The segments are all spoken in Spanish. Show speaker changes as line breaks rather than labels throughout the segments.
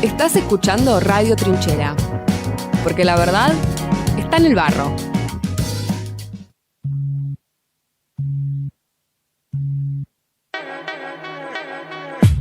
Estás escuchando Radio Trinchera, porque la verdad está en el barro.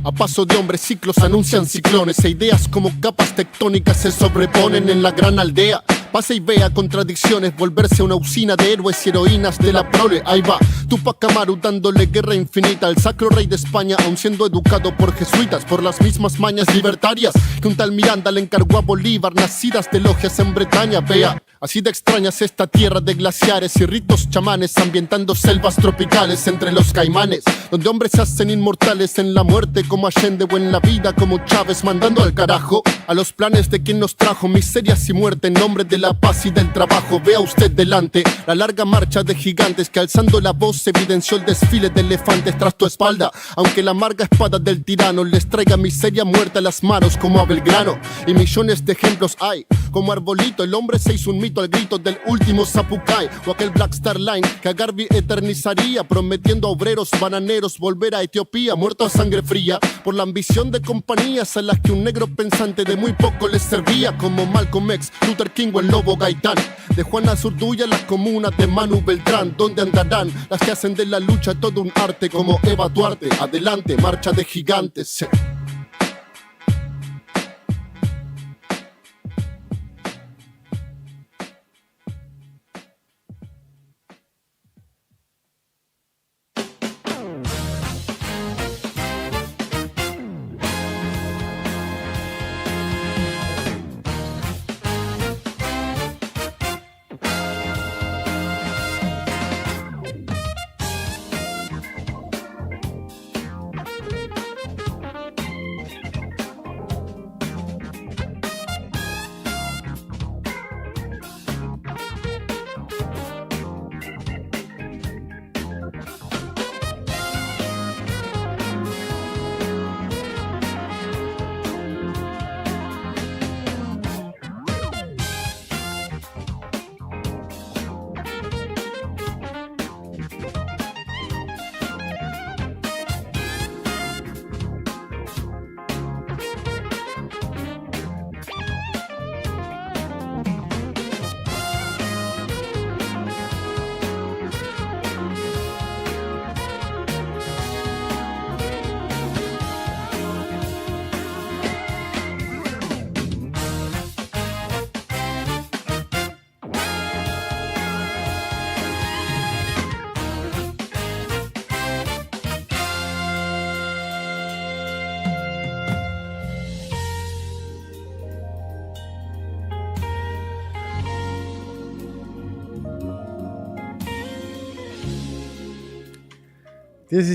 A paso de hombres ciclos anuncian ciclones e ideas como capas tectónicas se sobreponen en la gran aldea. Pase y vea contradicciones, volverse una usina de héroes y heroínas de la prole. Ahí va Tupac Amaru dándole guerra infinita al sacro rey de España, aun siendo educado por jesuitas, por las mismas mañas libertarias que un tal Miranda le encargó a Bolívar, nacidas de logias en Bretaña. Vea, así de extraña es esta tierra de glaciares y ritos chamanes, ambientando selvas tropicales entre los caimanes, donde hombres se hacen inmortales en la muerte como Allende o en la vida como Chávez, mandando al carajo a los planes de quien nos trajo miserias y muerte en nombre de la paz y del trabajo. Vea usted delante la larga marcha de gigantes que alzando la voz evidenció el desfile de elefantes tras tu espalda, aunque la amarga espada del tirano les traiga miseria muerta a las manos como a Belgrano. Y millones de ejemplos hay, como Arbolito, el hombre se hizo un mito al grito del último Zapucay, o aquel Black Star Line que a Garvey eternizaría, prometiendo a obreros bananeros volver a Etiopía, muerto a sangre fría por la ambición de compañías a las que un negro pensante de muy poco les servía, como Malcolm X, Luther King o el Lobo Gaitán. De Juana Zurduya las comunas de Manu Beltrán, donde andarán las que hacen de la lucha todo un arte, como Eva Duarte. Adelante, marcha de gigantes.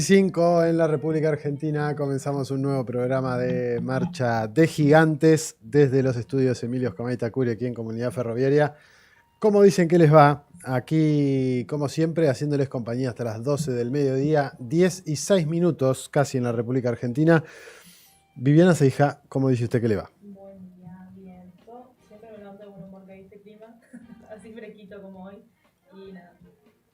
En la República Argentina comenzamos un nuevo programa de Marcha de Gigantes desde los estudios Emilio Escameta Curi, aquí en Comunidad Ferroviaria. ¿Cómo dicen que les va? Aquí, como siempre, haciéndoles compañía hasta las 12 del mediodía, 10:06 casi en la República Argentina. Viviana Seija, ¿cómo dice usted que le va?
Buen día, bien. Yo siempre me levanto con un humor que dice clima, así fresquito como hoy. Y nada.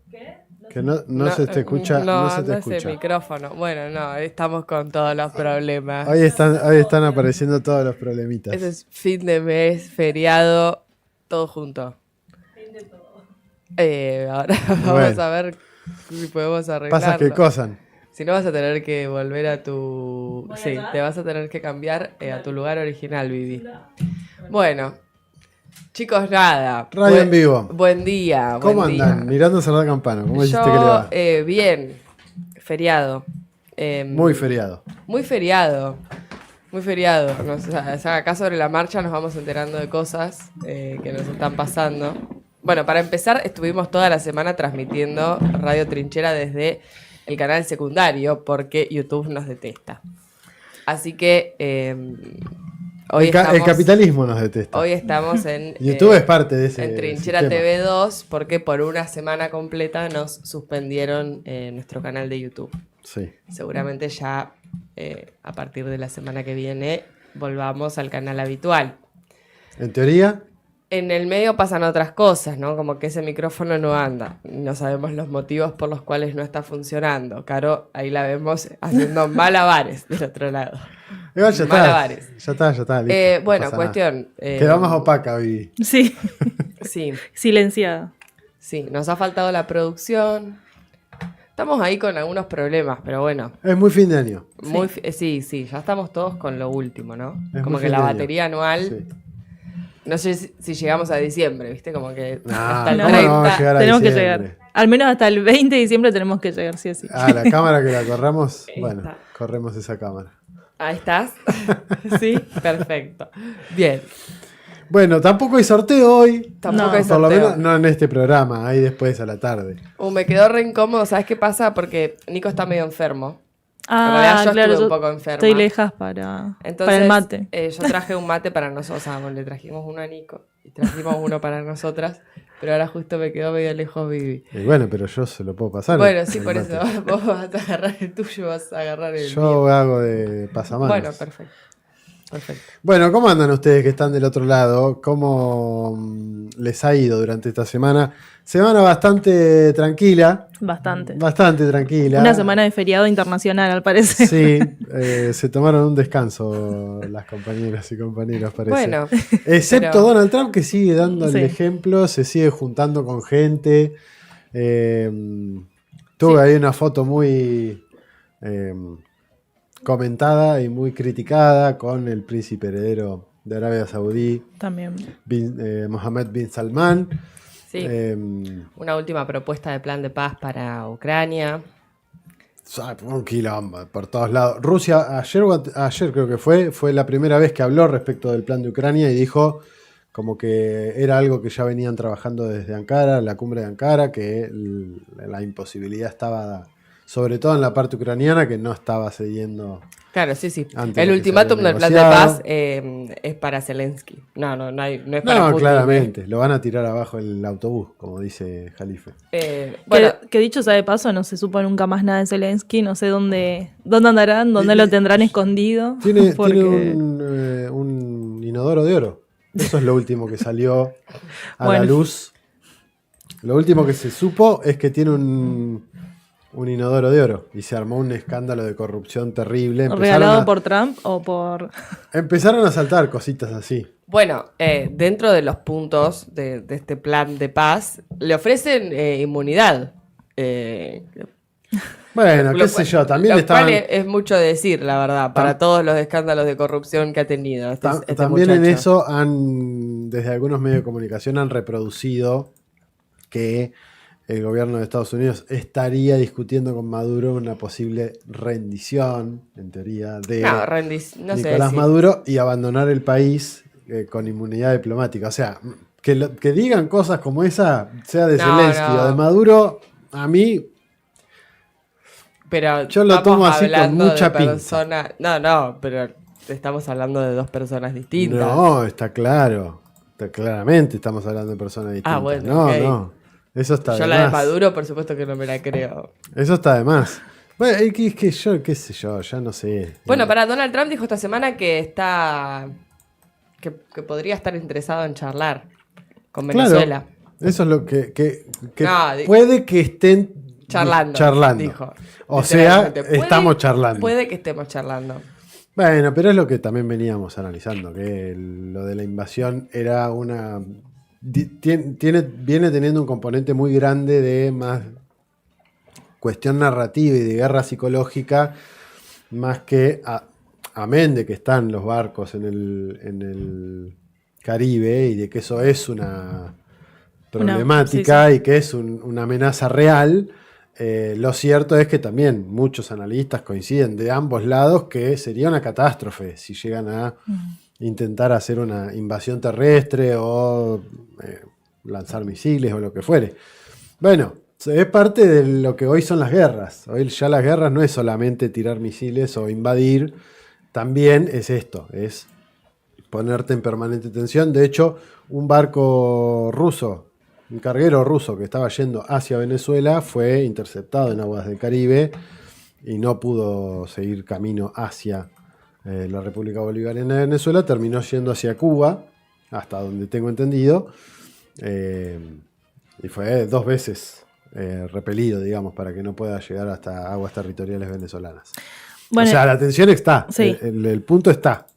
¿Qué?
Que no se te escucha.
No
se te
es
escucha.
el micrófono. Bueno, no, estamos con todos los problemas.
Hoy están apareciendo todos los problemitas.
Ese es fin de mes, feriado, todo junto.
Fin de todo.
Ahora vamos a ver si podemos arreglarlo.
Pasa que cosan.
Si no vas a tener que volver a tu...
¿Voy
Sí,
acá?
te vas a tener que cambiar a tu lugar original, Vivi. Bueno, chicos, nada.
Radio en vivo.
Buen día.
¿Cómo
buen
andan?
día.
Mirando Cerrar Campana. ¿Cómo dice
Yo,
usted que le va?
bien. Feriado.
Muy feriado.
Muy feriado. Muy feriado. Acá sobre la marcha nos vamos enterando de cosas que nos están pasando. Bueno, para empezar, estuvimos toda la semana transmitiendo Radio Trinchera desde el canal secundario porque YouTube nos detesta. Así que hoy
El capitalismo nos detesta.
Hoy estamos en...
YouTube es parte de ese
en Trinchera
sistema.
TV 2 porque por una semana completa nos suspendieron nuestro canal de YouTube.
Sí.
Seguramente ya a partir de la semana que viene volvamos al canal habitual.
En teoría,
En el medio pasan otras cosas, ¿no? Como que ese micrófono no anda. No sabemos los motivos por los cuales no está funcionando. Caro, ahí la vemos haciendo malabares del otro lado.
Igual ya está.
Malabares.
Ya está, listo.
Bueno,
No pasa
cuestión.
nada. Quedó más opaca, Vivi.
Sí,
Sí,
silenciada.
sí, nos ha faltado la producción. Estamos ahí con algunos problemas, pero bueno.
Es muy fin de año.
Sí, ya estamos todos con lo último, ¿no?
Es
Como
muy
que
fin
la
de año.
batería anual,
Sí.
no sé si llegamos a diciembre, ¿viste? Como que
No,
hasta el
¿cómo no vamos a
30.
llegar a
Tenemos que
diciembre?
llegar. Al menos hasta el 20 de diciembre tenemos que llegar, sí o sí.
Ah, la cámara que la corramos.
Ahí
Bueno,
está.
corremos esa cámara.
Ahí estás. Sí, perfecto. Bien.
Bueno, tampoco hay sorteo hoy.
Tampoco
No.
hay
Por lo
sorteo.
menos no en este programa, ahí después a la tarde.
Me quedó re incómodo, ¿sabes qué pasa? Porque Nico está medio enfermo. En realidad yo estuve un poco enferma.
Estoy lejas para
Entonces,
el mate.
Yo traje un mate para nosotros, o sea, le trajimos uno a Nico y trajimos uno para nosotras, pero ahora justo me quedó medio lejos Vivi.
Y bueno, pero yo se lo puedo pasar.
Bueno, sí,
el
por
mate.
eso. Vos vas a agarrar el tuyo, vas a agarrar el
Yo
mío.
hago de pasamanos.
Bueno, perfecto. Perfecto.
Bueno, ¿cómo andan ustedes que están del otro lado? ¿Cómo les ha ido durante esta semana? Semana bastante tranquila.
Bastante.
Bastante tranquila.
Una semana de feriado internacional, al parecer.
Sí, se tomaron un descanso las compañeras y compañeros, parece.
Bueno,
Excepto
pero-
Donald Trump, que sigue dando el
Sí.
ejemplo, se sigue juntando con gente. Tuve ahí una foto muy comentada y muy criticada con el príncipe heredero de Arabia Saudí,
También.
Mohammed bin Salman.
sí.
Eh,
Una última propuesta de plan de paz para Ucrania.
Un quilombo por todos lados. Rusia, ayer creo que fue la primera vez que habló respecto del plan de Ucrania y dijo como que era algo que ya venían trabajando desde Ankara, la cumbre de Ankara, que la imposibilidad estaba sobre todo en la parte ucraniana, que no estaba cediendo.
Claro, sí, sí.
Antes de
El
que
ultimátum
se haya
del plan de
negociado.
paz es para Zelensky. No es para
No,
Putin.
claramente, lo van a tirar abajo el autobús, como dice Jalife.
Bueno,
Que dicho sea de paso, no se supo nunca más nada de Zelensky. No sé dónde andarán, dónde lo tendrán escondido.
Tiene
porque-
un inodoro de oro. Eso es lo último que salió a la
Bueno.
luz. Lo último que se supo es que tiene un inodoro de oro y se armó un escándalo de corrupción terrible.
¿Regalado por Trump o por...?
Empezaron a saltar cositas así.
Bueno, dentro de los puntos de este plan de paz, le ofrecen inmunidad.
Bueno,
Lo
qué sé
cual-
yo, también
lo
estaban...
cual es mucho decir, la verdad, para todos los escándalos de corrupción que ha tenido este
También en
muchacho.
eso desde algunos medios de comunicación han reproducido que el gobierno de Estados Unidos estaría discutiendo con Maduro una posible rendición, en teoría, de
No sé
Nicolás
si-
Maduro y abandonar el país con inmunidad diplomática. O sea, que digan cosas como esa, sea de
No,
Zelensky
no.
o de Maduro, a mí
Pero
Yo lo
estamos
tomo así con
hablando
mucha
de
pinza.
personas. No, pero estamos hablando de dos personas distintas.
no, está claro. Claramente estamos hablando de personas distintas.
bueno,
no,
ok.
no. Eso está
Yo
de
la de
más.
Maduro, por supuesto que no me la creo.
Eso está de más. Bueno, es que yo, qué sé yo, ya no sé.
Bueno, Donald Trump dijo esta semana que está. que podría estar interesado en charlar con
Claro,
Venezuela.
eso es lo que
No,
puede que estén
Charlando. Dijo.
O sea,
Literalmente.
estamos charlando.
Puede que estemos charlando.
Bueno, pero es lo que también veníamos analizando, que lo de la invasión era viene teniendo un componente muy grande de más cuestión narrativa y de guerra psicológica, más que amén de que están los barcos en el Caribe y de que eso es una problemática
sí.
y que es una amenaza real. Lo cierto es que también muchos analistas coinciden de ambos lados que sería una catástrofe si llegan a intentar hacer una invasión terrestre o lanzar misiles o lo que fuere. Bueno, es parte de lo que hoy son las guerras. Hoy ya las guerras no es solamente tirar misiles o invadir, también es esto, es ponerte en permanente tensión. De hecho, un barco ruso, un carguero ruso que estaba yendo hacia Venezuela fue interceptado en aguas del Caribe y no pudo seguir camino hacia la República Bolivariana de Venezuela, terminó yendo hacia Cuba hasta donde tengo entendido. Y fue 2 veces repelido, digamos, para que no pueda llegar hasta aguas territoriales venezolanas.
Bueno,
o sea, la tensión está,
sí.
el punto está.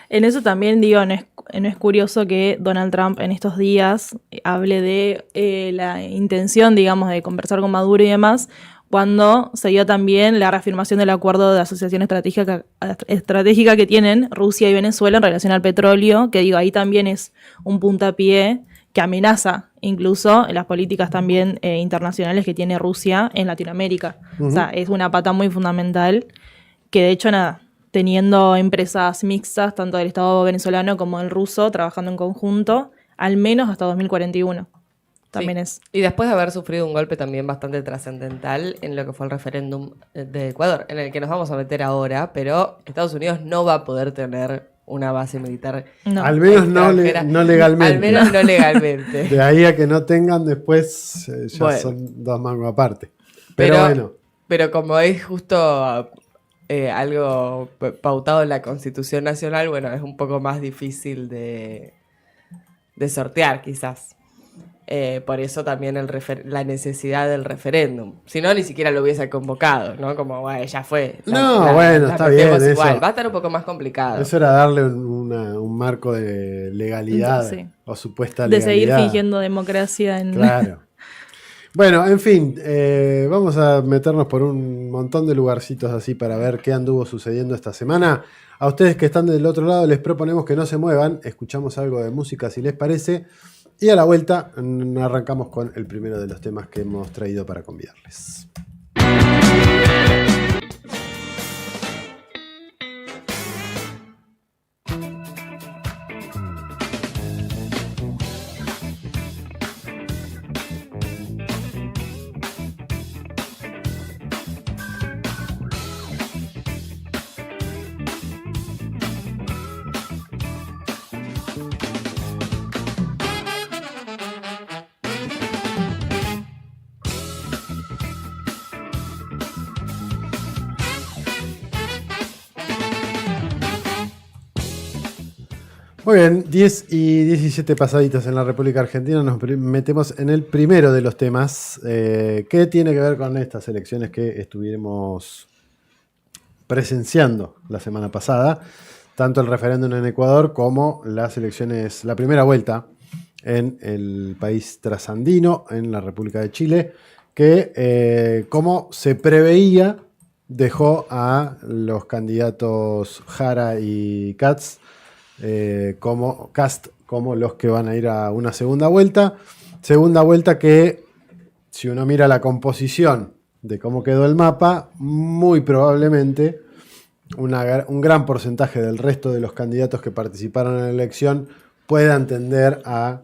En eso también, digo, no es curioso que Donald Trump en estos días hable de la intención, digamos, de conversar con Maduro y demás, cuando se dio también la reafirmación del acuerdo de asociación estratégica que tienen Rusia y Venezuela en relación al petróleo, que digo, ahí también es un puntapié que amenaza incluso las políticas también internacionales que tiene Rusia en Latinoamérica.
Uh-huh.
O sea, es una pata muy fundamental que de hecho teniendo empresas mixtas, tanto del Estado venezolano como del ruso, trabajando en conjunto, al menos hasta 2041. También
sí. Y después de haber sufrido un golpe también bastante trascendental en lo que fue el referéndum de Ecuador, en el que nos vamos a meter ahora, pero Estados Unidos no va a poder tener una base militar.
No.
Al menos no legalmente.
Al menos no legalmente.
De ahí a que no tengan después, ya
bueno,
son 2 mangos aparte. Pero bueno.
Pero como es justo algo pautado en la Constitución Nacional, bueno, es un poco más difícil de sortear quizás. Por eso también la necesidad del referéndum. Si no, ni siquiera lo hubiese convocado, ¿no? Como, bueno, ya fue.
Está bien
igual.
eso.
Va a estar un poco más complicado.
Eso era darle un marco de legalidad,
sí.
O supuesta
de
legalidad.
seguir fingiendo democracia en...
Claro. Bueno, en fin, vamos a meternos por un montón de lugarcitos así para ver qué anduvo sucediendo esta semana. A ustedes que están del otro lado les proponemos que no se muevan, escuchamos algo de música si les parece, y a la vuelta arrancamos con el primero de los temas que hemos traído para convidarles. Muy bien, 10 y 17 pasaditas en la República Argentina, nos metemos en el primero de los temas que tiene que ver con estas elecciones que estuvimos presenciando la semana pasada, tanto el referéndum en Ecuador como las elecciones, la primera vuelta en el país trasandino, en la República de Chile, que como se preveía dejó a los candidatos Jara y Katz como los que van a ir a una segunda vuelta que, si uno mira la composición de cómo quedó el mapa, muy probablemente un gran porcentaje del resto de los candidatos que participaron en la elección puedan tender a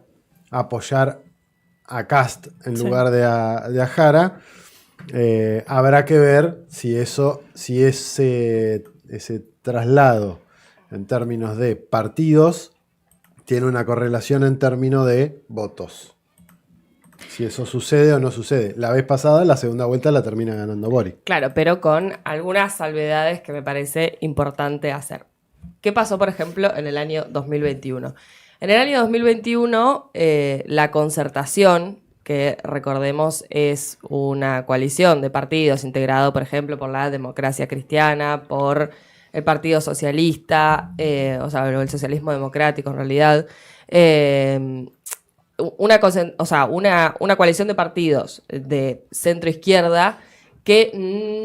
apoyar a Kast en lugar de a Jara. Habrá que ver si ese traslado en términos de partidos tiene una correlación en términos de votos. Si eso sucede o no sucede. La vez pasada, la segunda vuelta la termina ganando Boric.
Claro, pero con algunas salvedades que me parece importante hacer. ¿Qué pasó, por ejemplo, en el año 2021? En el año 2021, la Concertación, que recordemos es una coalición de partidos integrado, por ejemplo, por la Democracia Cristiana, por el Partido Socialista, el socialismo democrático en realidad, una coalición de partidos de centro-izquierda que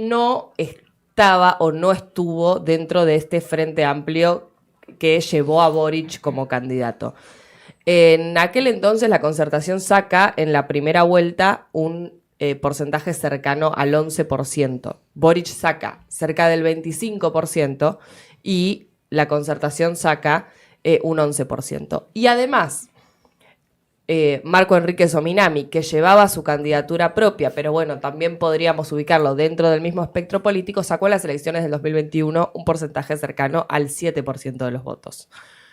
no estaba o no estuvo dentro de este frente amplio que llevó a Boric como candidato. En aquel entonces la Concertación saca en la primera vuelta un porcentaje cercano al 11%. Boric saca cerca del 25% y la Concertación saca un 11%. Y además, Marco Enrique Sominami, que llevaba su candidatura propia, pero bueno, también podríamos ubicarlo dentro del mismo espectro político, sacó en las elecciones del 2021 un porcentaje cercano al 7% de los votos.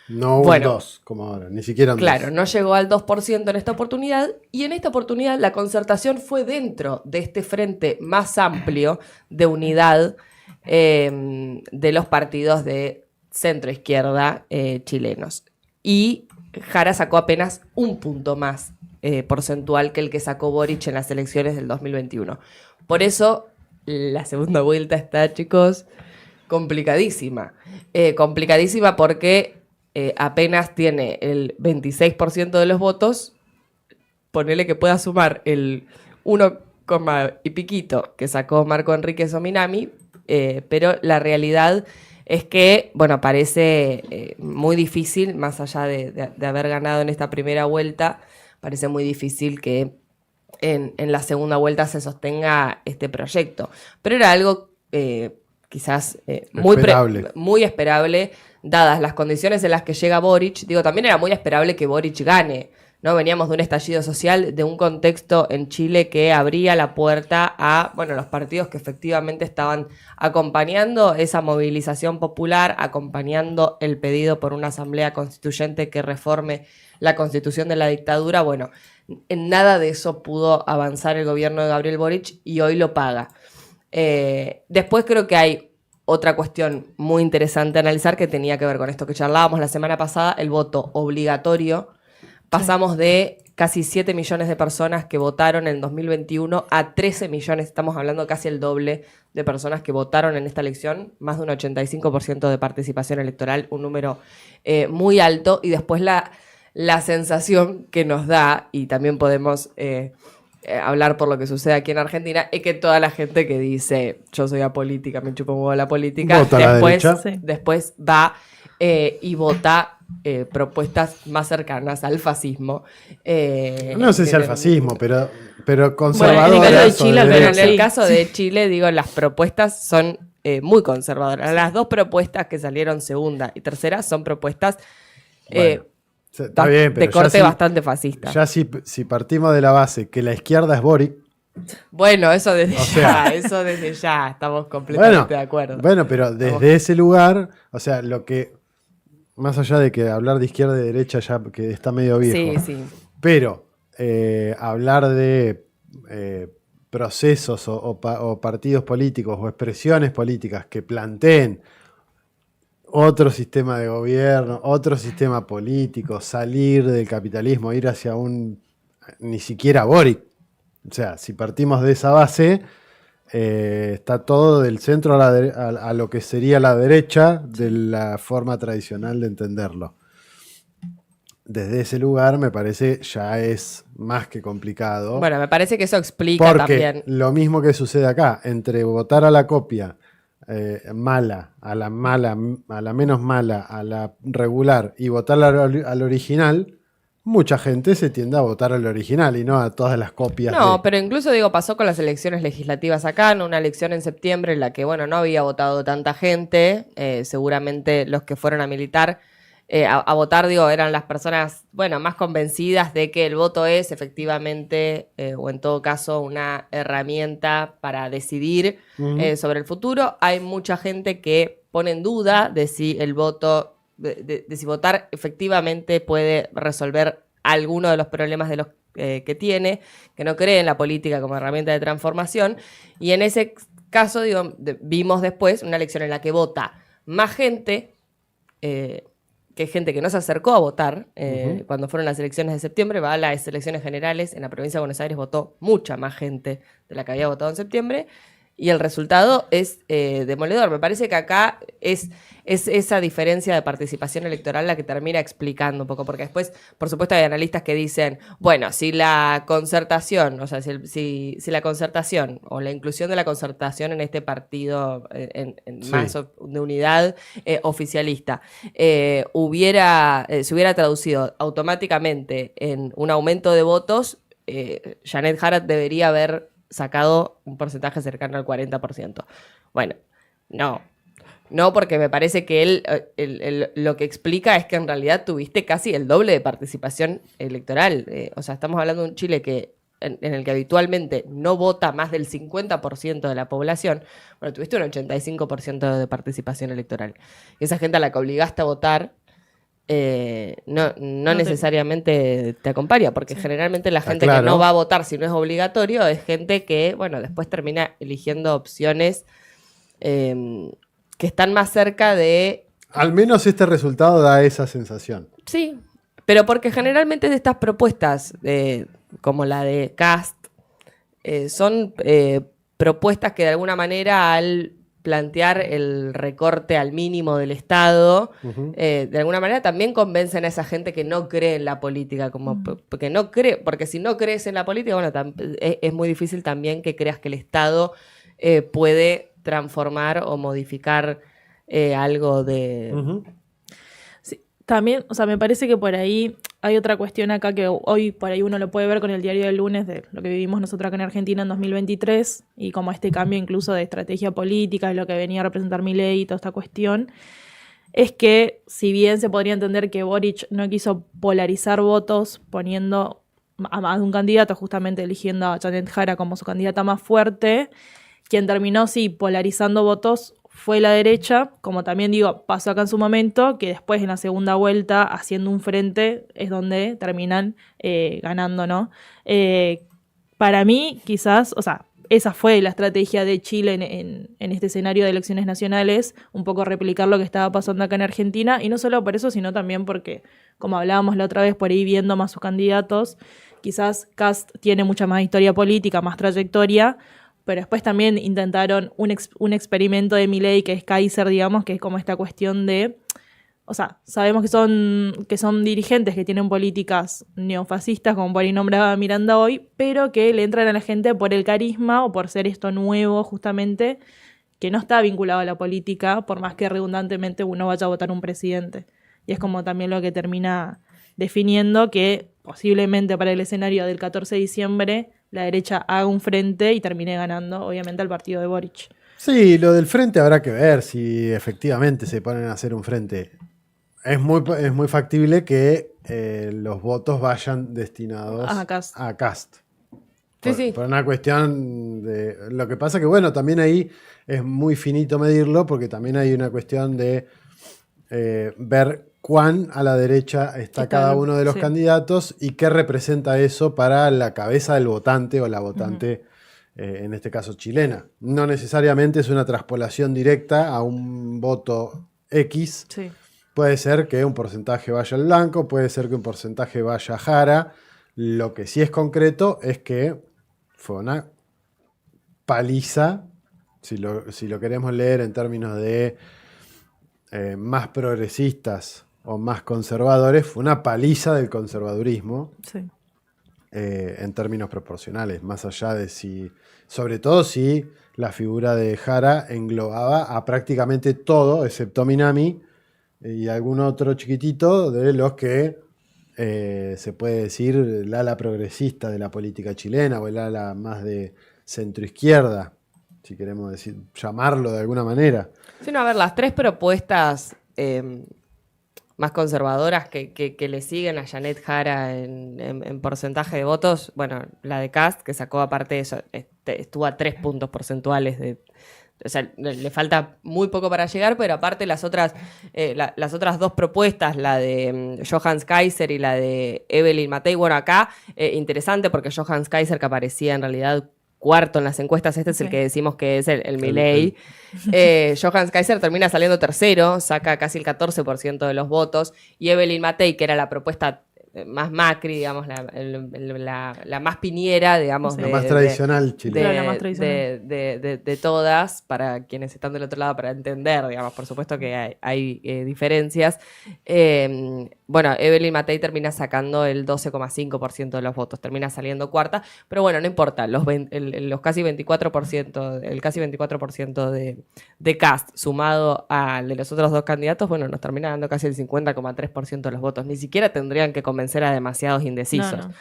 No un 2, como ahora, ni siquiera un 2.
Claro, no llegó al 2% en esta oportunidad, y en esta oportunidad la Concertación fue dentro de este frente más amplio de unidad de los partidos de centro-izquierda chilenos. Y Jara sacó apenas un punto más porcentual que el que sacó Boric en las elecciones del 2021. Por eso la segunda vuelta está, chicos, complicadísima. Complicadísima porque apenas tiene el 26% de los votos. Ponele que pueda sumar el 1, y piquito que sacó Marco Enríquez o Minami, pero la realidad es que, bueno, parece muy difícil, más allá de haber ganado en esta primera vuelta, parece muy difícil que en la segunda vuelta se sostenga este proyecto. Pero era algo quizás muy esperable, dadas las condiciones en las que llega Boric. Digo, también era muy esperable que Boric gane, ¿no? Veníamos de un estallido social, de un contexto en Chile que abría la puerta a, bueno, los partidos que efectivamente estaban acompañando esa movilización popular, acompañando el pedido por una asamblea constituyente que reforme la constitución de la dictadura. Bueno, en nada de eso pudo avanzar el gobierno de Gabriel Boric y hoy lo paga. Después creo que hay otra cuestión muy interesante a analizar que tenía que ver con esto que charlábamos la semana pasada, el voto obligatorio. Pasamos de casi 7 millones de personas que votaron en 2021 a 13 millones, estamos hablando casi el doble de personas que votaron en esta elección, más de un 85% de participación electoral, un número muy alto. Y después la sensación que nos da, y también podemos hablar por lo que sucede aquí en Argentina, es que toda la gente que dice yo soy apolítica, me chupo un huevo la política, después va y vota propuestas más cercanas al fascismo.
No sé si al fascismo, pero conservadoras.
Bueno, en el caso de Chile, digo, las propuestas son muy conservadoras. Las dos propuestas que salieron segunda y tercera son propuestas
está bien, pero
de corte bastante fascista.
Ya si partimos de la base que la izquierda es Boric.
Bueno, eso desde ya estamos completamente de acuerdo.
Bueno, pero desde ese lugar, o sea, lo que... Más allá de que hablar de izquierda y derecha ya que está medio viejo.
Sí.
Pero hablar de procesos o partidos políticos o expresiones políticas que planteen otro sistema de gobierno, otro sistema político, salir del capitalismo, ir hacia ni siquiera Boric. O sea, si partimos de esa base... está todo del centro a lo que sería la derecha de la forma tradicional de entenderlo. Desde ese lugar me parece ya es más que complicado.
Bueno, me parece que eso explica
porque
también.
Lo mismo que sucede acá, entre votar a la copia mala, a la menos mala, a la regular y votar al original, mucha gente se tiende a votar al original y no a todas las copias.
Pero incluso pasó con las elecciones legislativas acá, ¿no? Una elección en septiembre en la que, bueno, no había votado tanta gente, seguramente los que fueron a militar, a votar, eran las personas, bueno, más convencidas de que el voto es efectivamente, o en todo caso, una herramienta para decidir sobre el futuro. Hay mucha gente que pone en duda de si el voto... De si votar efectivamente puede resolver alguno de los problemas de los que tiene, que no cree en la política como herramienta de transformación. Y en ese caso, vimos después una elección en la que vota más gente, que gente que no se acercó a votar cuando fueron las elecciones de septiembre. Va a las elecciones generales en la provincia de Buenos Aires, votó mucha más gente de la que había votado en septiembre. Y el resultado es demoledor. Me parece que acá es esa diferencia de participación electoral la que termina explicando un poco, porque después, por supuesto, hay analistas que dicen, bueno, si la concertación, o sea, si la concertación o la inclusión de la concertación en este partido más de unidad oficialista se hubiera traducido automáticamente en un aumento de votos, Janet Jara debería haber sacado un porcentaje cercano al 40%. Bueno, no, porque me parece que él lo que explica es que en realidad tuviste casi el doble de participación electoral. O sea, estamos hablando de un Chile que en el que habitualmente no vota más del 50% de la población. Bueno, tuviste un 85% de participación electoral. Y esa gente a la que obligaste a votar no necesariamente te acompaña, porque generalmente la gente que no va a votar si no es obligatorio es gente que, bueno, después termina eligiendo opciones que están más cerca de...
Al menos este resultado da esa sensación.
Sí, Pero porque generalmente de estas propuestas, como la de Cast, son propuestas que de alguna manera al plantear el recorte al mínimo del Estado, de alguna manera también convencen a esa gente que no cree en la política, como porque no cree, porque si no crees en la política, bueno, es muy difícil también que creas que el Estado puede transformar o modificar algo de...
Sí, también, o sea, me parece que por ahí hay otra cuestión acá que hoy por ahí uno lo puede ver con el diario del lunes de lo que vivimos nosotros acá en Argentina en 2023 y como este cambio incluso de estrategia política, de lo que venía a representar Milei y toda esta cuestión, es que si bien se podría entender que Boric no quiso polarizar votos poniendo a más de un candidato, justamente eligiendo a Janet Jara como su candidata más fuerte, quien terminó sí polarizando votos fue la derecha, como también digo, pasó acá en su momento, que después en la segunda vuelta, haciendo un frente, es donde terminan ganando, ¿no? Para mí, quizás, o sea, esa fue la estrategia de Chile en este escenario de elecciones nacionales, un poco replicar lo que estaba pasando acá en Argentina, y no solo por eso, sino también porque, como hablábamos la otra vez, por ahí viendo más sus candidatos, quizás Kast tiene mucha más historia política, más trayectoria, pero después también intentaron un experimento de Milei, que es Kaiser, digamos, que es como esta cuestión de... O sea, sabemos que son dirigentes que tienen políticas neofascistas, como por ahí nombraba Miranda hoy, pero que le entran a la gente por el carisma o por ser esto nuevo, justamente, que no está vinculado a la política, por más que redundantemente uno vaya a votar un presidente. Y es como también lo que termina definiendo que posiblemente para el escenario del 14 de diciembre la derecha haga un frente y termine ganando, obviamente, al partido de Boric.
Sí, lo del frente habrá que ver si efectivamente se ponen a hacer un frente. Es muy factible que los votos vayan destinados a Cast. Por una cuestión de... Lo que pasa que, bueno, también ahí es muy finito medirlo, porque también hay una cuestión de ver cuán a la derecha está cada uno de los candidatos y qué representa eso para la cabeza del votante o la votante, en este caso chilena. No necesariamente es una traspolación directa a un voto X.
Sí.
Puede ser que un porcentaje vaya al blanco, puede ser que un porcentaje vaya a Jara. Lo que sí es concreto es que fue una paliza, si lo queremos leer en términos de más progresistas o más conservadores, fue una paliza del conservadurismo,
Sí.
En términos proporcionales, más allá de sobre todo si la figura de Jara englobaba a prácticamente todo, excepto Minami y algún otro chiquitito de los que se puede decir el ala progresista de la política chilena o el ala más de centroizquierda, si queremos llamarlo de alguna manera.
Sí, no, a ver, las tres propuestas más conservadoras que le siguen a Janet Jara en porcentaje de votos, bueno, la de Kast, que sacó aparte de eso, estuvo a 3 puntos porcentuales o sea, le falta muy poco para llegar, pero aparte las otras dos propuestas, la de Johannes Kaiser y la de Evelyn Matei, bueno, acá interesante porque Johannes Kaiser, que aparecía en realidad cuarto en las encuestas, es el que decimos que es el Milei. Johannes Kaiser termina saliendo tercero, saca casi el 14% de los votos, y Evelyn Matei, que era la propuesta más Macri, digamos, la más piñera, digamos,
la más tradicional chilena.
De todas, para quienes están del otro lado, para entender, digamos, por supuesto que hay diferencias. Bueno, Evelyn Matei termina sacando el 12,5% de los votos, termina saliendo cuarta, pero bueno, no importa, los casi 24%, el casi 24% de Kast sumado al de los otros dos candidatos, bueno, nos termina dando casi el 50,3% de los votos. Ni siquiera tendrían que convencer a demasiados indecisos. No.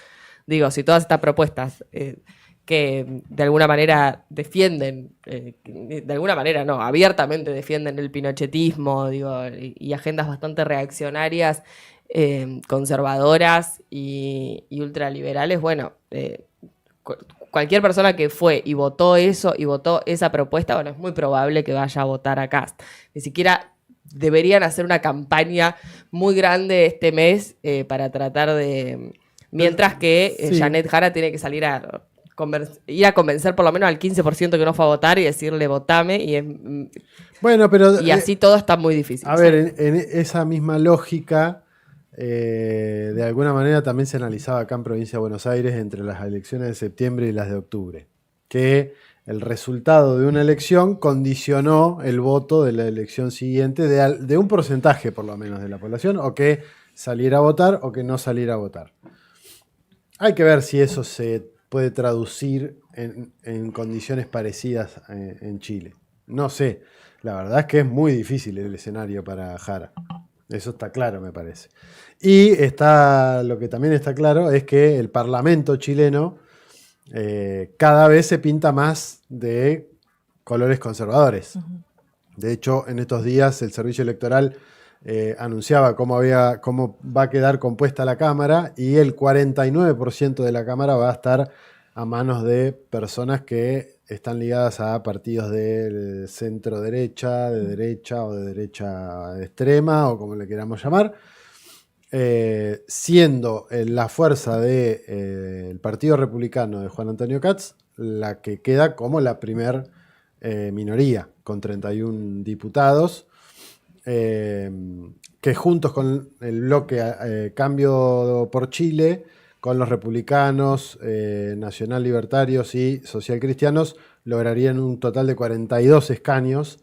Digo, si todas estas propuestas que de alguna manera defienden, de alguna manera no, abiertamente defienden el pinochetismo, digo, y agendas bastante reaccionarias, conservadoras y ultraliberales, bueno, cualquier persona que fue y votó eso y votó esa propuesta, bueno, es muy probable que vaya a votar a Kast. Ni siquiera deberían hacer una campaña muy grande este mes para tratar de... Mientras que Janet Jara tiene que salir ir a convencer por lo menos al 15% que no fue a votar y decirle votame, y así todo está muy difícil.
A ver, en esa misma lógica, de alguna manera también se analizaba acá en Provincia de Buenos Aires entre las elecciones de septiembre y las de octubre, que el resultado de una elección condicionó el voto de la elección siguiente de un porcentaje por lo menos de la población, o que saliera a votar o que no saliera a votar. Hay que ver si eso se puede traducir en condiciones parecidas en Chile. No sé, la verdad es que es muy difícil el escenario para Jara. Eso está claro, me parece. Y lo que también está claro es que el Parlamento chileno cada vez se pinta más de colores conservadores. De hecho, en estos días el Servicio Electoral anunciaba cómo va a quedar compuesta la Cámara, y el 49% de la Cámara va a estar a manos de personas que están ligadas a partidos de centro derecha o de derecha extrema, o como le queramos llamar, siendo la fuerza del Partido Republicano de Juan Antonio Katz la que queda como la primer minoría, con 31 diputados, que juntos con el bloque Cambio por Chile, con los republicanos, nacional libertarios y social cristianos, lograrían un total de 42 escaños,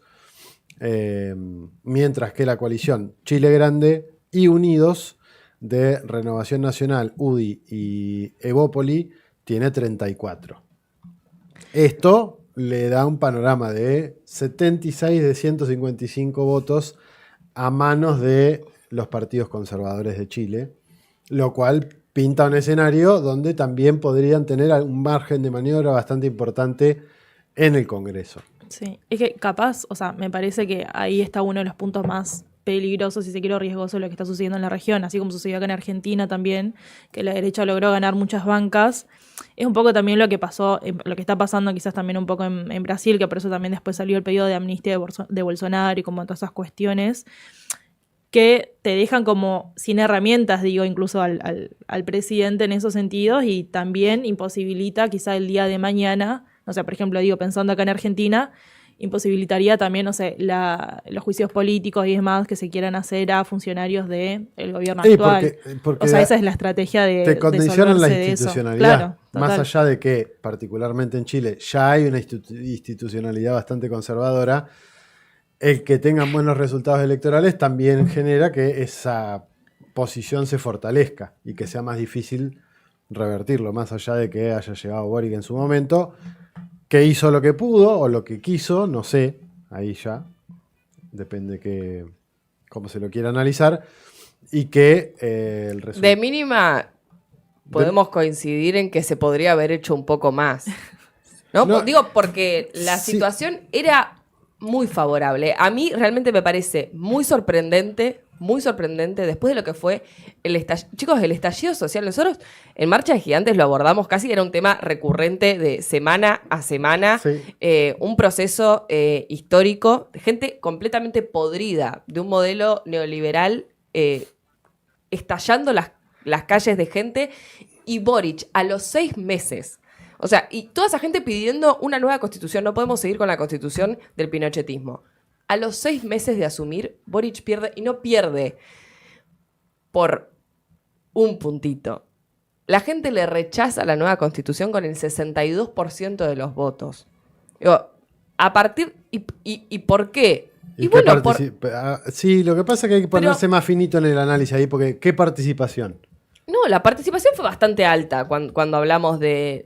mientras que la coalición Chile Grande y Unidos de Renovación Nacional, UDI y Evópoli tiene 34. Esto le da un panorama de 76 de 155 votos a manos de los partidos conservadores de Chile, lo cual pinta un escenario donde también podrían tener un margen de maniobra bastante importante en el Congreso.
Sí, es que capaz, o sea, me parece que ahí está uno de los puntos más peligrosos, si se quiere, riesgoso de lo que está sucediendo en la región, así como sucedió acá en Argentina también, que la derecha logró ganar muchas bancas. Es un poco también lo que pasó, lo que está pasando quizás también un poco en Brasil, que por eso también después salió el pedido de amnistía de Bolsonaro y como todas esas cuestiones que te dejan como sin herramientas, digo, incluso al presidente en esos sentidos, y también imposibilita quizá el día de mañana, no sé, por ejemplo, digo, pensando acá en Argentina, imposibilitaría también, no sé, los juicios políticos y demás que se quieran hacer a funcionarios del gobierno actual.
Porque
o sea, esa es la estrategia
te condicionan la institucionalidad.
Claro,
más allá de que, particularmente en Chile, ya hay una institucionalidad bastante conservadora, el que tengan buenos resultados electorales también genera que esa posición se fortalezca y que sea más difícil revertirlo, más allá de que haya llegado Boric en su momento, que hizo lo que pudo o lo que quiso, no sé, ahí ya depende cómo se lo quiera analizar, y que el resultado...
De mínima podemos coincidir en que se podría haber hecho un poco más, ¿no? Digo, porque la situación era muy favorable. A mí realmente me parece muy sorprendente, después de lo que fue el estallido social. Nosotros en Marcha de Gigantes lo abordamos casi, era un tema recurrente de semana a semana,
Sí.
Un proceso histórico de gente completamente podrida, de un modelo neoliberal estallando las calles de gente, y Boric a los 6 meses... O sea, y toda esa gente pidiendo una nueva constitución. No podemos seguir con la constitución del pinochetismo. A los 6 meses de asumir, Boric pierde, y no pierde por un puntito. La gente le rechaza la nueva constitución con el 62% de los votos. Digo, a partir... ¿Y por qué?
Sí, lo que pasa es que hay que ponerse más finito en el análisis ahí, porque ¿qué participación?
No, la participación fue bastante alta cuando hablamos de...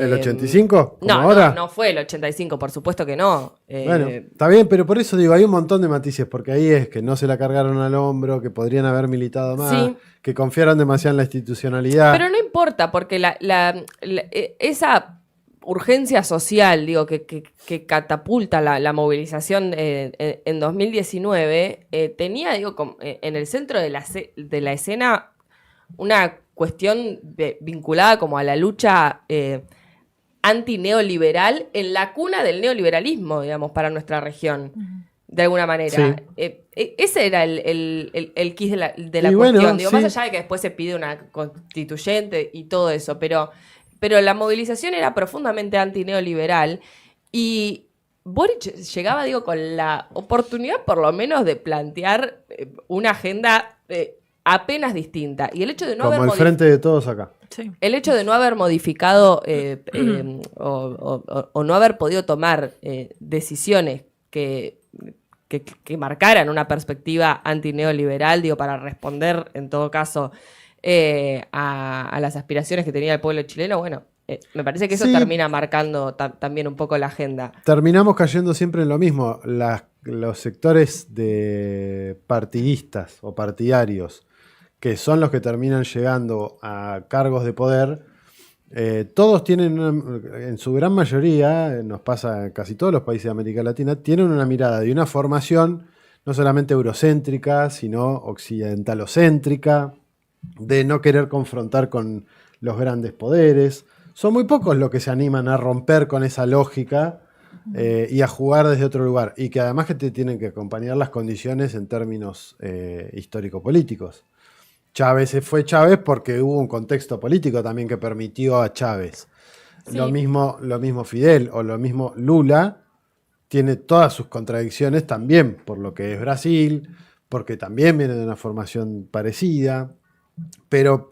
¿El 85?
No,
ahora?
no fue el 85, por supuesto que no.
Bueno, está bien, pero por eso digo, hay un montón de matices, porque ahí es que no se la cargaron al hombro, que podrían haber militado más,
Sí.
que confiaron demasiado en la institucionalidad.
Pero no importa, porque esa urgencia social, digo, que catapulta la movilización en 2019, tenía, digo, en el centro de la escena una cuestión vinculada como a la lucha antineoliberal en la cuna del neoliberalismo, digamos, para nuestra región, de alguna manera.
Sí.
Ese era el quid de la
Y
cuestión.
bueno,
Digo,
sí.
más allá de que después se pide una constituyente y todo eso, pero la movilización era profundamente antineoliberal, y Boric llegaba, digo, con la oportunidad por lo menos de plantear una agenda apenas distinta. Y el hecho de no
Como
haber
el frente de todos acá.
Sí.
el hecho de no haber modificado o no haber podido tomar decisiones que marcaran una perspectiva antineoliberal, digo, para responder, en todo caso, a las aspiraciones que tenía el pueblo chileno, bueno, me parece que eso
Sí.
termina marcando también un poco la agenda.
Terminamos cayendo siempre en lo mismo. Los sectores de partidistas o partidarios, que son los que terminan llegando a cargos de poder, todos tienen, en su gran mayoría, nos pasa en casi todos los países de América Latina, tienen una mirada y una formación no solamente eurocéntrica, sino occidentalocéntrica, de no querer confrontar con los grandes poderes. Son muy pocos los que se animan a romper con esa lógica y a jugar desde otro lugar. Y que además que te tienen que acompañar las condiciones en términos histórico-políticos. Chávez fue Chávez porque hubo un contexto político también que permitió a Chávez.
Sí.
Lo mismo Fidel o lo mismo Lula tiene todas sus contradicciones también por lo que es Brasil, porque también viene de una formación parecida, pero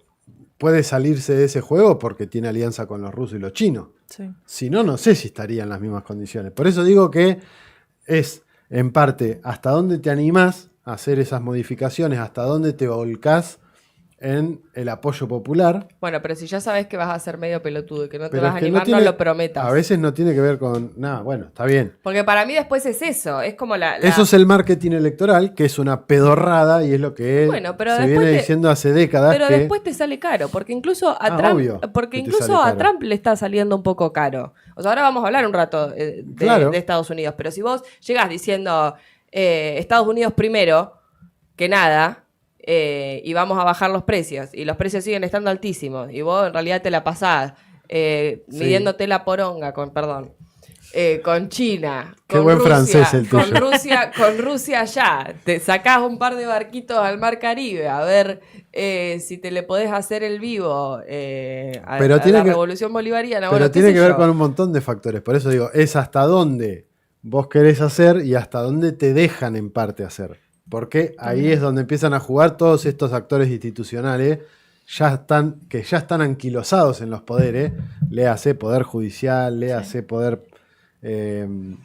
puede salirse de ese juego porque tiene alianza con los rusos y los chinos.
Sí.
Si no, no sé si estaría en las mismas condiciones. Por eso digo que es, en parte, hasta dónde te animás a hacer esas modificaciones, hasta dónde te volcás en el apoyo popular.
Bueno, pero si ya sabes que vas a ser medio pelotudo y que no te
Pero
vas a
es que
animar, no lo prometas.
A veces no tiene que ver con... Nada, bueno, está bien.
Porque para mí después es eso, es como
Eso es el marketing electoral, que es una pedorrada y es lo que
Bueno, pero
se
después
viene
te-
diciendo hace décadas.
Pero
que
después te sale caro, porque incluso a
Ah,
Trump,
obvio
porque
que te
incluso
sale
a
caro.
Trump le está saliendo un poco caro. O sea, ahora vamos a hablar un rato
Claro.
de Estados Unidos, pero si vos llegas diciendo Estados Unidos primero que nada, y vamos a bajar los precios, y los precios siguen estando altísimos, y vos en realidad te la pasás midiéndote la poronga con China,
Qué
con
buen
Rusia,
francés el tuyo.
con Rusia allá, te sacás un par de barquitos al Mar Caribe a ver si te le podés hacer el vivo a
Pero
la
tiene que-
revolución bolivariana.
Pero
Bueno, qué
tiene
sé
que ver
yo.
con un montón de factores. Por eso digo, es hasta dónde vos querés hacer y hasta dónde te dejan en parte hacer. Porque ahí es donde empiezan a jugar todos estos actores institucionales que ya están anquilosados en los poderes. Léase poder judicial, léase poder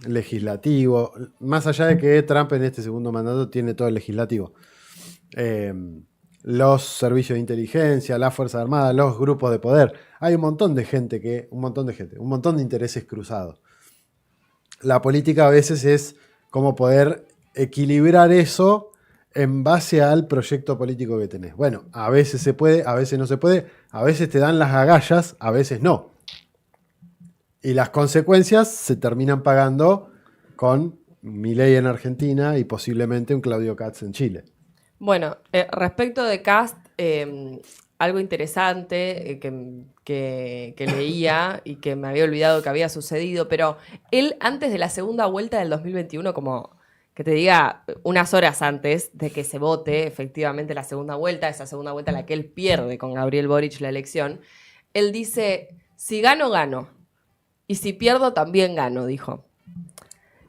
legislativo. Más allá de que Trump en este segundo mandato tiene todo el legislativo. Los servicios de inteligencia, la Fuerza Armada, los grupos de poder. Hay un montón de gente, un montón de intereses cruzados. La política a veces es cómo poder equilibrar eso en base al proyecto político que tenés. Bueno, a veces se puede, a veces no se puede, a veces te dan las agallas, a veces no. Y las consecuencias se terminan pagando con Milei en Argentina y posiblemente un Claudio Katz en Chile.
Bueno, respecto de Cast, algo interesante que leía y que me había olvidado que había sucedido, pero él antes de la segunda vuelta del 2021, como que te diga unas horas antes de que se vote efectivamente la segunda vuelta, esa segunda vuelta en la que él pierde con Gabriel Boric la elección, él dice, si gano, gano. Y si pierdo, también gano, dijo.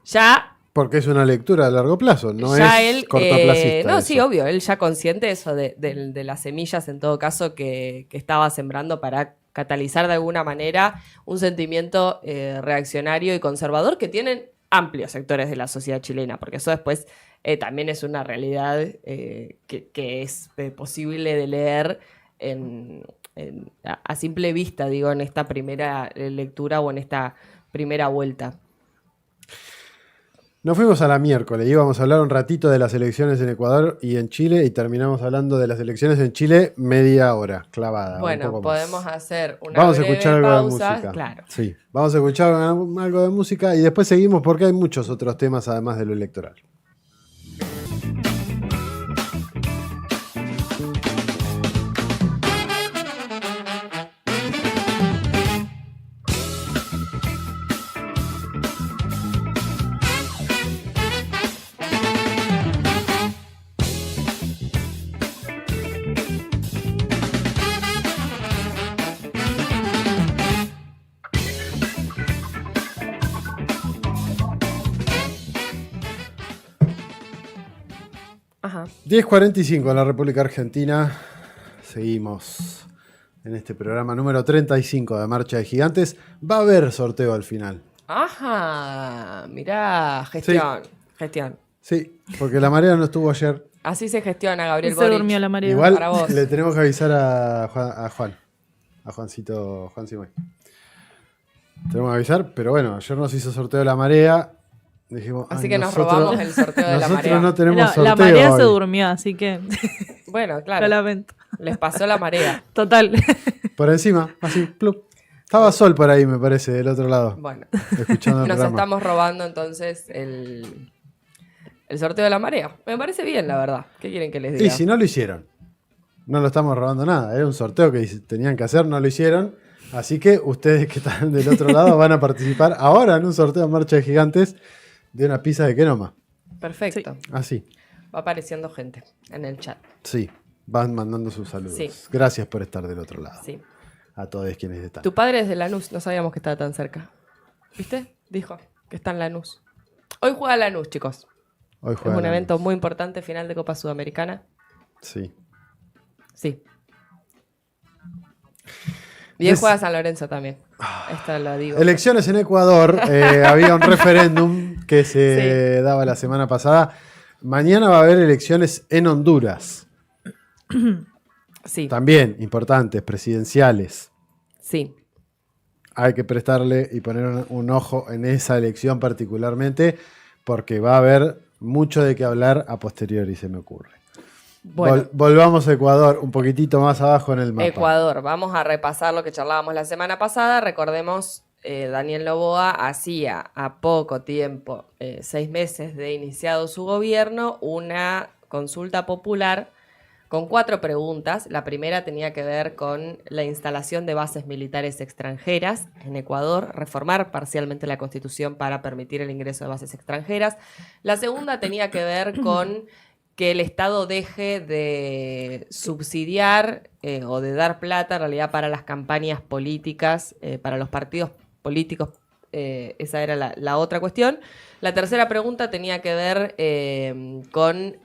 Ya...
Porque es una lectura a largo plazo, no
ya
es
él,
cortoplacista.
no,
eso.
sí, obvio, él ya consciente de eso, de las semillas en todo caso que estaba sembrando para catalizar de alguna manera un sentimiento reaccionario y conservador que tienen amplios sectores de la sociedad chilena, porque eso después también es una realidad que es posible de leer a simple vista, digo, en esta primera lectura o en esta primera vuelta.
Nos fuimos a la miércoles, íbamos a hablar un ratito de las elecciones en Ecuador y en Chile y terminamos hablando de las elecciones en Chile media hora, clavada.
Bueno,
un poco más.
podemos hacer una
Vamos a
breve
escuchar algo
pausa.
de música.
Claro.
Sí, vamos a escuchar algo de música y después seguimos porque hay muchos otros temas además de lo electoral.
Ajá.
10:45 en la República Argentina. Seguimos en este programa número 35 de Marcha de Gigantes. Va a haber sorteo al final.
Ajá, mirá, gestión. Gestión.
Sí, porque la marea no estuvo ayer.
Así se gestiona, Gabriel
Se
Boric.
durmió la marea.
Igual
para vos.
le tenemos que avisar a Juancito, Juan Simón. Tenemos que avisar, pero bueno, ayer nos hizo sorteo de la marea. Dijimos,
Así
"Ay,
que nos robamos el sorteo de la
nosotros
marea.
no tenemos
No,
sorteo
la marea se
hoy".
durmió, así que
Bueno,
lo
claro.
lamento.
Les pasó la marea.
Total.
Por encima, así, plup. Estaba Sol por ahí, me parece, del otro lado,
Bueno,
escuchando el
nos
programa.
estamos robando entonces el sorteo de la marea. Me parece bien, la verdad. ¿Qué quieren que les diga?
Y si no lo hicieron, no lo estamos robando nada. Era un sorteo que tenían que hacer, no lo hicieron. Así que ustedes que están del otro lado van a participar ahora en un sorteo de Marcha de Gigantes de una pizza de Kenoma.
Perfecto.
Así,
Va apareciendo gente en el chat.
sí. Van mandando sus saludos.
Sí.
Gracias por estar del otro lado.
Sí.
A todos quienes están.
Tu padre es de Lanús, no sabíamos que estaba tan cerca. ¿Viste? Dijo que está en Lanús. Hoy juega Lanús, chicos.
Hoy
Es
juegan
un
a
evento
los-
muy importante, final de Copa Sudamericana.
Sí.
Sí. Y hoy
Des-
juega San Lorenzo también. Esto lo digo.
Elecciones en Ecuador. Había un referéndum que se daba la semana pasada. Mañana va a haber elecciones en Honduras.
Sí,
También importantes, presidenciales.
sí.
Hay que prestarle y poner un ojo en esa elección particularmente, porque va a haber mucho de qué hablar a posteriori, se me ocurre.
Bueno,
Volvamos a Ecuador, un poquitito más abajo en el mapa.
Ecuador. Vamos a repasar lo que charlábamos la semana pasada. Recordemos, Daniel Noboa hacía a poco tiempo, 6 meses de iniciado su gobierno, una consulta popular con 4 preguntas. La primera tenía que ver con la instalación de bases militares extranjeras en Ecuador, reformar parcialmente la Constitución para permitir el ingreso de bases extranjeras. La segunda tenía que ver con que el Estado deje de subsidiar o de dar plata en realidad para las campañas políticas, para los partidos políticos. Esa era la otra cuestión. La tercera pregunta tenía que ver con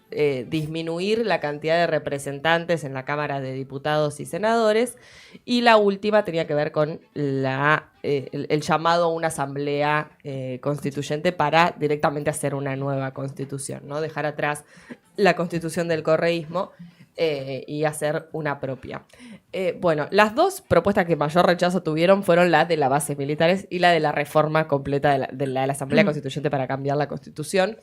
disminuir la cantidad de representantes en la Cámara de Diputados y Senadores. Y la última tenía que ver con el llamado a una asamblea constituyente para directamente hacer una nueva constitución, ¿no? Dejar atrás la constitución del correísmo y hacer una propia. Bueno, las dos propuestas que mayor rechazo tuvieron fueron las de las bases militares y la de la reforma completa de la Asamblea Constituyente para cambiar la Constitución,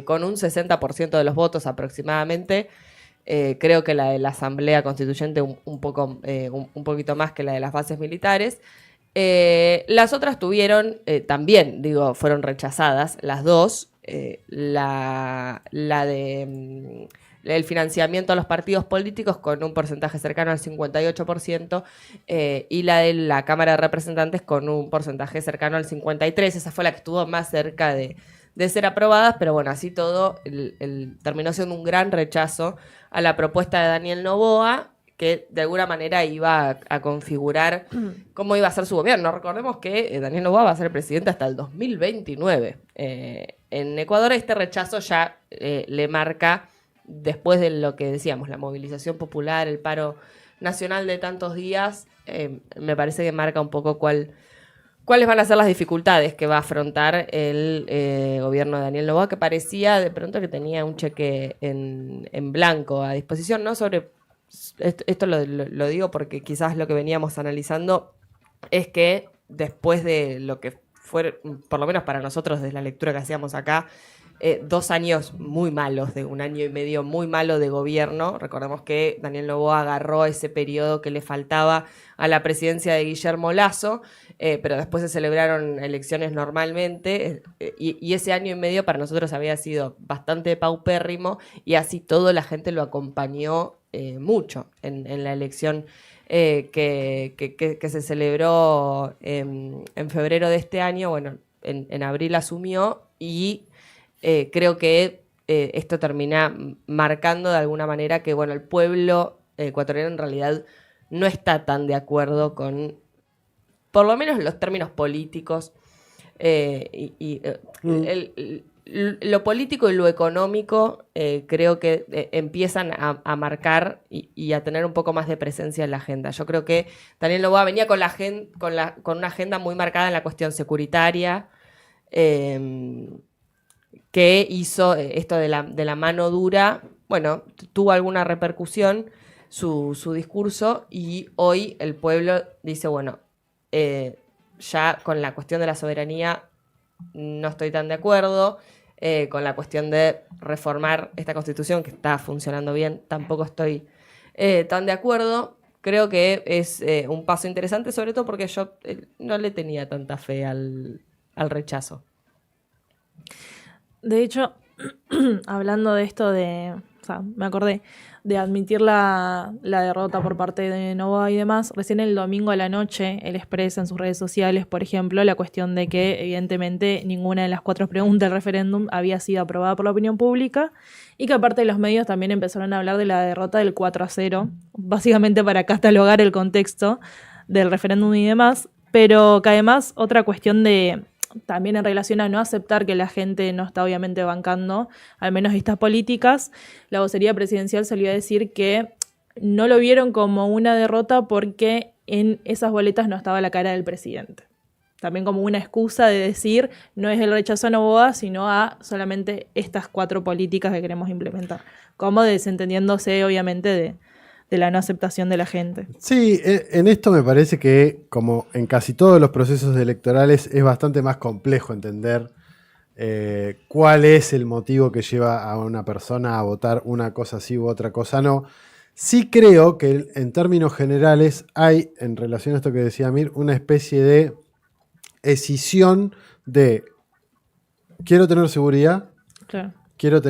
con un 60% de los votos aproximadamente. Creo que la de la Asamblea Constituyente un poquito más que la de las bases militares. Las otras tuvieron también, fueron rechazadas, las dos. La de el financiamiento a los partidos políticos con un porcentaje cercano al 58% y la de la Cámara de Representantes con un porcentaje cercano al 53%. Esa fue la que estuvo más cerca de ser aprobada, pero bueno, así todo terminó siendo un gran rechazo a la propuesta de Daniel Noboa, que de alguna manera iba a configurar cómo iba a ser su gobierno. Recordemos que Daniel Noboa va a ser presidente hasta el 2029. En Ecuador este rechazo ya le marca, después de lo que decíamos, la movilización popular, el paro nacional de tantos días, me parece que marca un poco cuáles van a ser las dificultades que va a afrontar el gobierno de Daniel Noboa, que parecía de pronto que tenía un cheque en blanco a disposición, ¿no? Esto lo digo porque quizás lo que veníamos analizando es que después de lo que fue, por lo menos para nosotros, desde la lectura que hacíamos acá, 2 años muy malos, de 1 año y medio muy malo de gobierno. Recordemos que Daniel Noboa agarró ese periodo que le faltaba a la presidencia de Guillermo Lasso, pero después se celebraron elecciones normalmente, y ese año y medio para nosotros había sido bastante paupérrimo, y así todo la gente lo acompañó mucho en la elección que se celebró en febrero de este año. Bueno, en abril asumió y creo que esto termina marcando de alguna manera que, bueno, el pueblo ecuatoriano en realidad no está tan de acuerdo con, por lo menos, los términos políticos lo político y lo económico creo que empiezan a marcar y a tener un poco más de presencia en la agenda. Yo creo que Daniel Noboa venía con una agenda muy marcada en la cuestión securitaria, que hizo esto de la mano dura. Bueno, tuvo alguna repercusión su discurso, y hoy el pueblo dice, bueno, ya con la cuestión de la soberanía no estoy tan de acuerdo, con la cuestión de reformar esta Constitución que está funcionando bien tampoco estoy tan de acuerdo. Creo que es un paso interesante, sobre todo porque yo no le tenía tanta fe al rechazo.
De hecho, hablando de esto o sea, me acordé de admitir la derrota por parte de Noboa y demás, recién el domingo a la noche él expresa en sus redes sociales, por ejemplo, la cuestión de que evidentemente ninguna de las 4 preguntas del referéndum había sido aprobada por la opinión pública, y que aparte los medios también empezaron a hablar de la derrota del 4-0, básicamente para catalogar el contexto del referéndum y demás, pero que además otra cuestión también en relación a no aceptar que la gente no está obviamente bancando, al menos estas políticas, la vocería presidencial salió a decir que no lo vieron como una derrota porque en esas boletas no estaba la cara del presidente. También como una excusa de decir, no es el rechazo a Noboa, sino a solamente estas 4 políticas que queremos implementar. Como desentendiéndose obviamente de la no aceptación de la gente.
Sí, en esto me parece que, como en casi todos los procesos electorales, es bastante más complejo entender cuál es el motivo que lleva a una persona a votar una cosa sí u otra cosa no. Sí creo que en términos generales hay, en relación a esto que decía Mir, una especie de escisión de quiero tener seguridad,
Claro.
quiero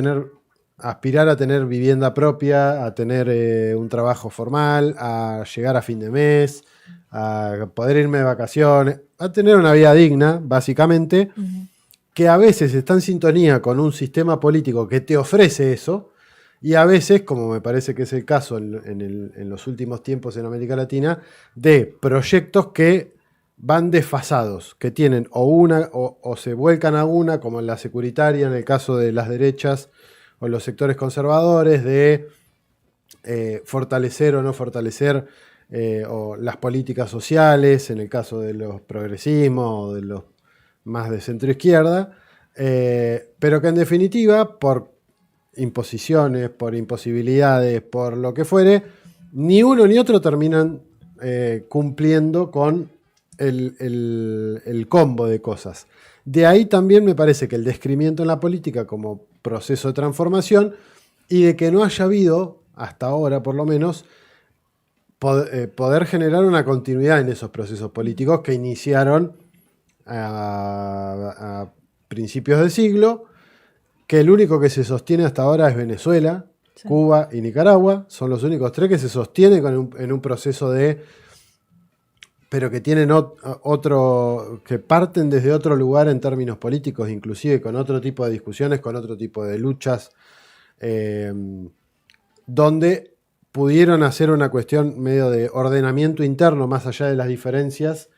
aspirar a tener vivienda propia, a tener un trabajo formal, a llegar a fin de mes, a poder irme de vacaciones, a tener una vida digna, básicamente, que a veces está en sintonía con un sistema político que te ofrece eso, y a veces, como me parece que es el caso en los últimos tiempos en América Latina, de proyectos que van desfasados, que tienen o se vuelcan a una, como en la securitaria, en el caso de las derechas, o los sectores conservadores, de fortalecer o no fortalecer o las políticas sociales, en el caso de los progresismos o de los más de centro-izquierda, pero que en definitiva, por imposiciones, por imposibilidades, por lo que fuere, ni uno ni otro terminan cumpliendo con el combo de cosas. De ahí también me parece que el descrimiento en la política como proceso de transformación, y de que no haya habido, hasta ahora por lo menos, poder generar una continuidad en esos procesos políticos que iniciaron a principios de siglo, que el único que se sostiene hasta ahora es Venezuela, sí, Cuba y Nicaragua, son los únicos 3 que se sostienen en un proceso pero que tienen que parten desde otro lugar en términos políticos, inclusive con otro tipo de discusiones, con otro tipo de luchas, donde pudieron hacer una cuestión medio de ordenamiento interno, más allá de las diferencias.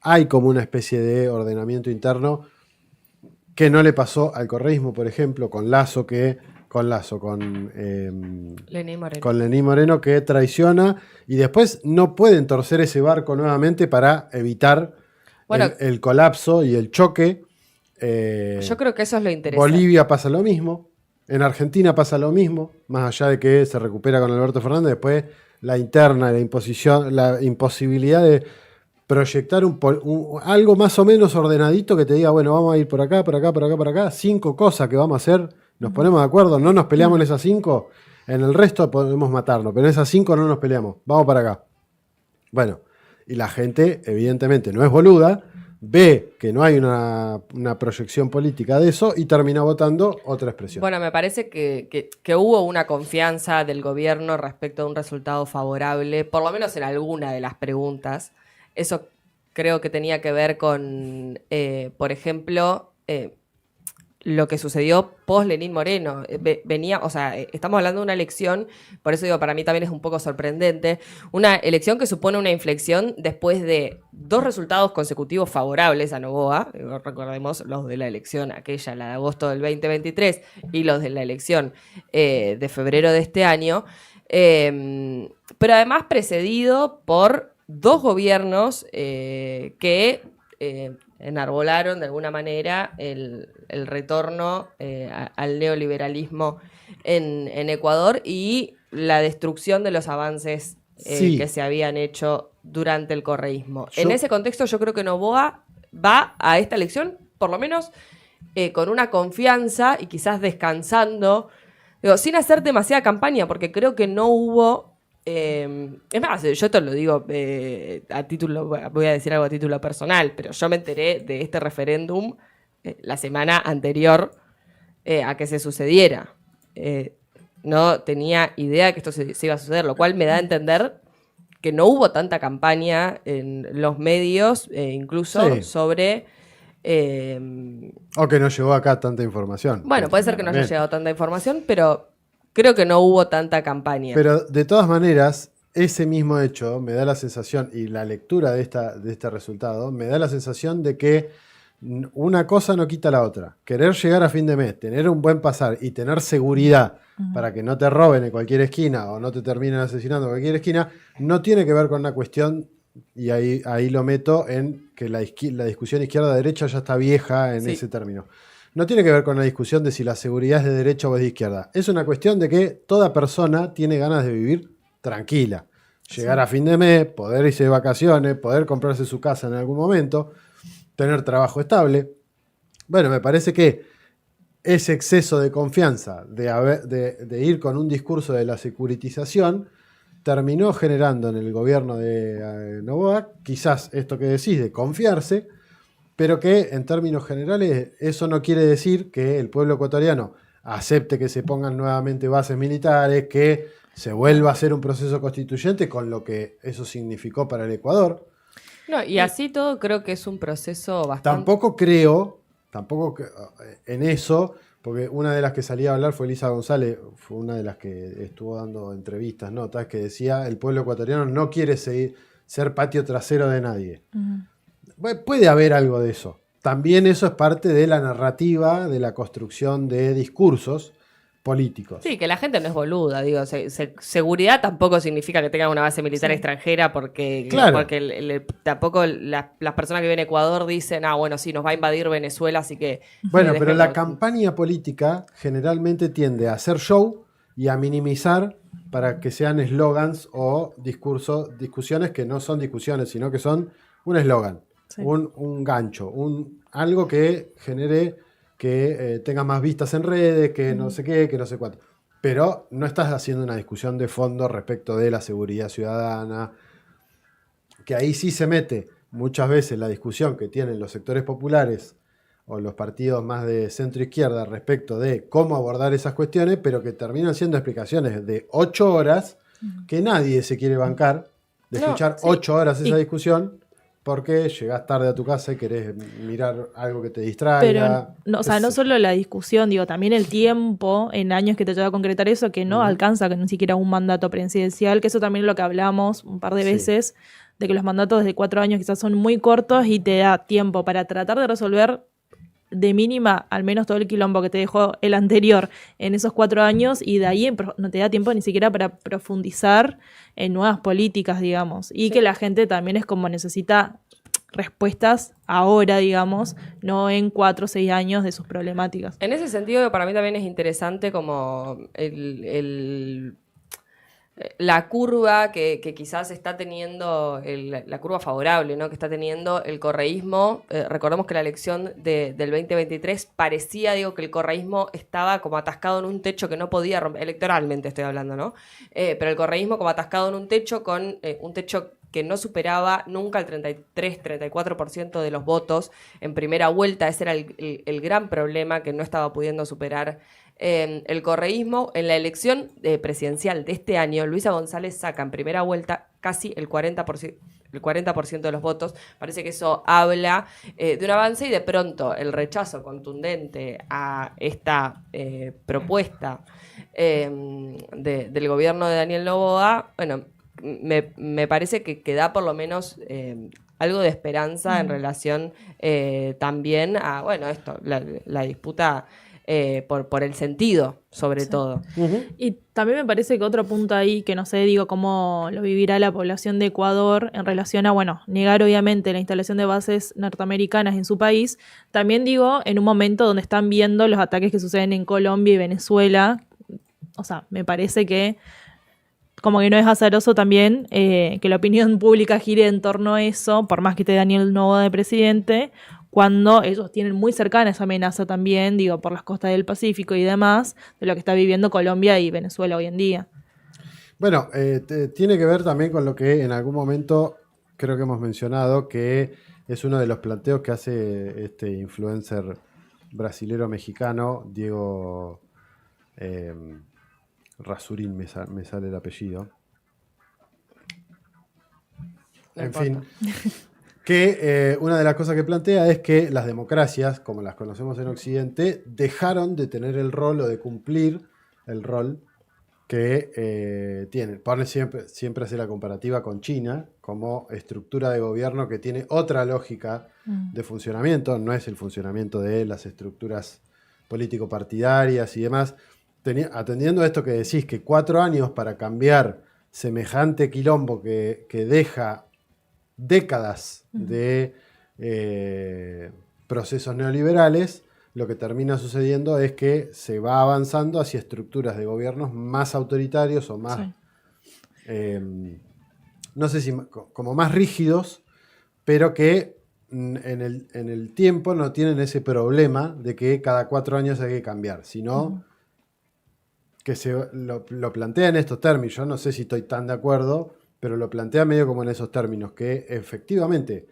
Hay como una especie de ordenamiento interno que no le pasó al correísmo, por ejemplo, con Lenín Moreno, que traiciona, y después no pueden torcer ese barco nuevamente para evitar el colapso y el choque.
Yo creo que eso es lo interesante.
Bolivia pasa lo mismo, en Argentina pasa lo mismo, más allá de que se recupera con Alberto Fernández, después la interna, la imposición, la imposibilidad de proyectar algo más o menos ordenadito que te diga, bueno, vamos a ir por acá, por acá, por acá, por acá, 5 cosas que vamos a hacer, nos ponemos de acuerdo, no nos peleamos en esas 5, en el resto podemos matarnos, pero en esas 5 no nos peleamos, vamos para acá. Bueno, y la gente evidentemente no es boluda, ve que no hay una proyección política de eso y termina votando otra expresión.
Bueno, me parece que hubo una confianza del gobierno respecto a un resultado favorable, por lo menos en alguna de las preguntas. Eso creo que tenía que ver con, por ejemplo, lo que sucedió post Lenín Moreno. Venía, o sea, estamos hablando de una elección, por eso digo, para mí también es un poco sorprendente, una elección que supone una inflexión después de 2 resultados consecutivos favorables a Noboa. Recordemos los de la elección aquella, la de agosto del 2023, y los de la elección de febrero de este año, pero además precedido por 2 gobiernos que enarbolaron de alguna manera el retorno al neoliberalismo en Ecuador y la destrucción de los avances
Sí.
que se habían hecho durante el correísmo.
Yo-
En ese contexto yo creo que Noboa va a esta elección, por lo menos con una confianza y quizás descansando, digo, sin hacer demasiada campaña, porque creo que no hubo... es más, yo te lo digo a título, voy a decir algo a título personal, pero yo me enteré de este referéndum la semana anterior a que se sucediera. No tenía idea de que esto se iba a suceder, lo cual me da a entender que no hubo tanta campaña en los medios, incluso
Sí.
sobre...
O que no llegó acá tanta información.
bueno, puede ser que no haya
También.
llegado tanta información, pero creo que no hubo tanta campaña.
Pero de todas maneras, ese mismo hecho me da la sensación, y la lectura de este resultado, me da la sensación de que una cosa no quita la otra. Querer llegar a fin de mes, tener un buen pasar y tener seguridad para que no te roben en cualquier esquina o no te terminen asesinando en cualquier esquina, no tiene que ver con una cuestión, y ahí lo meto en que la discusión izquierda-derecha ya está vieja en
Sí.
ese término. No tiene que ver con la discusión de si la seguridad es de derecha o es de izquierda. Es una cuestión de que toda persona tiene ganas de vivir tranquila. Llegar a fin de mes, poder irse de vacaciones, poder comprarse su casa en algún momento, tener trabajo estable. Bueno, me parece que ese exceso de confianza de ir con un discurso de la securitización terminó generando en el gobierno de Noboa, quizás esto que decís de confiarse, pero que en términos generales eso no quiere decir que el pueblo ecuatoriano acepte que se pongan nuevamente bases militares, que se vuelva a hacer un proceso constituyente con lo que eso significó para el Ecuador.
No, y así todo creo que es un proceso bastante...
Tampoco en eso, porque una de las que salía a hablar fue Elisa González, fue una de las que estuvo dando entrevistas, notas, que decía el pueblo ecuatoriano no quiere ser patio trasero de nadie. Bueno, puede haber algo de eso. También eso es parte de la narrativa, de la construcción de discursos políticos.
Sí, que la gente no es boluda, digo, seguridad tampoco significa que tengan una base militar extranjera porque,
Claro.
porque tampoco las personas que viven en Ecuador dicen, bueno, sí, nos va a invadir Venezuela, así que...
Bueno, pero la
dejemos".
campaña política generalmente tiende a hacer show y a minimizar para que sean eslogans o discusiones que no son discusiones, sino que son un eslogan,
Sí.
un gancho, algo que genere que tenga más vistas en redes, que no sé qué, que no sé cuánto. Pero no estás haciendo una discusión de fondo respecto de la seguridad ciudadana, que ahí sí se mete muchas veces la discusión que tienen los sectores populares o los partidos más de centro-izquierda respecto de cómo abordar esas cuestiones, pero que terminan siendo explicaciones de 8 horas que nadie se quiere bancar de
No,
escuchar
sí.
8 horas esa
Y-
discusión porque llegás tarde a tu casa y querés mirar algo que te
Pero,
distraiga.
no, o sea,
qué
no
sé yo.
solo la discusión, digo, también el tiempo en años que te lleva a concretar eso, que no alcanza con ni siquiera un mandato presidencial, que eso también es lo que hablamos un par de
Sí.
veces, de que los mandatos de 4 años quizás son muy cortos y te da tiempo para tratar de resolver de mínima al menos todo el quilombo que te dejó el anterior en esos 4 años y de ahí no te da tiempo ni siquiera para profundizar en nuevas políticas, digamos. Y que la gente también es como necesita respuestas ahora, digamos, no en 4 o 6 años de sus problemáticas.
En ese sentido, para mí también es interesante como la curva que quizás está teniendo, la curva favorable, ¿no?, que está teniendo el correísmo. Recordemos que la elección del 2023 parecía, digo, que el correísmo estaba como atascado en un techo que no podía romper, electoralmente estoy hablando, ¿no? Pero el correísmo como atascado en un techo con un techo que no superaba nunca el 33-34% de los votos en primera vuelta. Ese era el gran problema que no estaba pudiendo superar el correísmo. En la elección presidencial de este año, Luisa González saca en primera vuelta casi el 40%, el 40% de los votos. Parece que eso habla de un avance y de pronto el rechazo contundente a esta propuesta del gobierno de Daniel Noboa, bueno, me parece que da por lo menos algo de esperanza en relación también a, bueno, esto, la disputa por el sentido, sobre todo.
Y también me parece que otro punto ahí, que no sé, digo, cómo lo vivirá la población de Ecuador en relación a, bueno, negar obviamente la instalación de bases norteamericanas en su país, también digo, en un momento donde están viendo los ataques que suceden en Colombia y Venezuela, o sea, me parece que como que no es azaroso también que la opinión pública gire en torno a eso, por más que esté Daniel Noboa de presidente, cuando ellos tienen muy cercana esa amenaza también, digo, por las costas del Pacífico y demás, de lo que está viviendo Colombia y Venezuela hoy en día.
Bueno, tiene que ver también con lo que en algún momento creo que hemos mencionado, que es uno de los planteos que hace este influencer brasilero mexicano, Diego Rasurín, me sale el apellido.
No
en
importa.
fin, que una de las cosas que plantea es que las democracias, como las conocemos en Occidente, dejaron de tener el rol o de cumplir el rol que tienen. Pone siempre hace la comparativa con China como estructura de gobierno que tiene otra lógica de funcionamiento, no es el funcionamiento de las estructuras político-partidarias y demás. Atendiendo a esto que decís, que 4 años para cambiar semejante quilombo que deja décadas de procesos neoliberales, lo que termina sucediendo es que se va avanzando hacia estructuras de gobiernos más autoritarios o más, no sé si como más rígidos, pero que en el tiempo no tienen ese problema de que cada 4 años hay que cambiar, sino que lo plantea en estos términos. Yo no sé si estoy tan de acuerdo, pero lo plantea medio como en esos términos, que efectivamente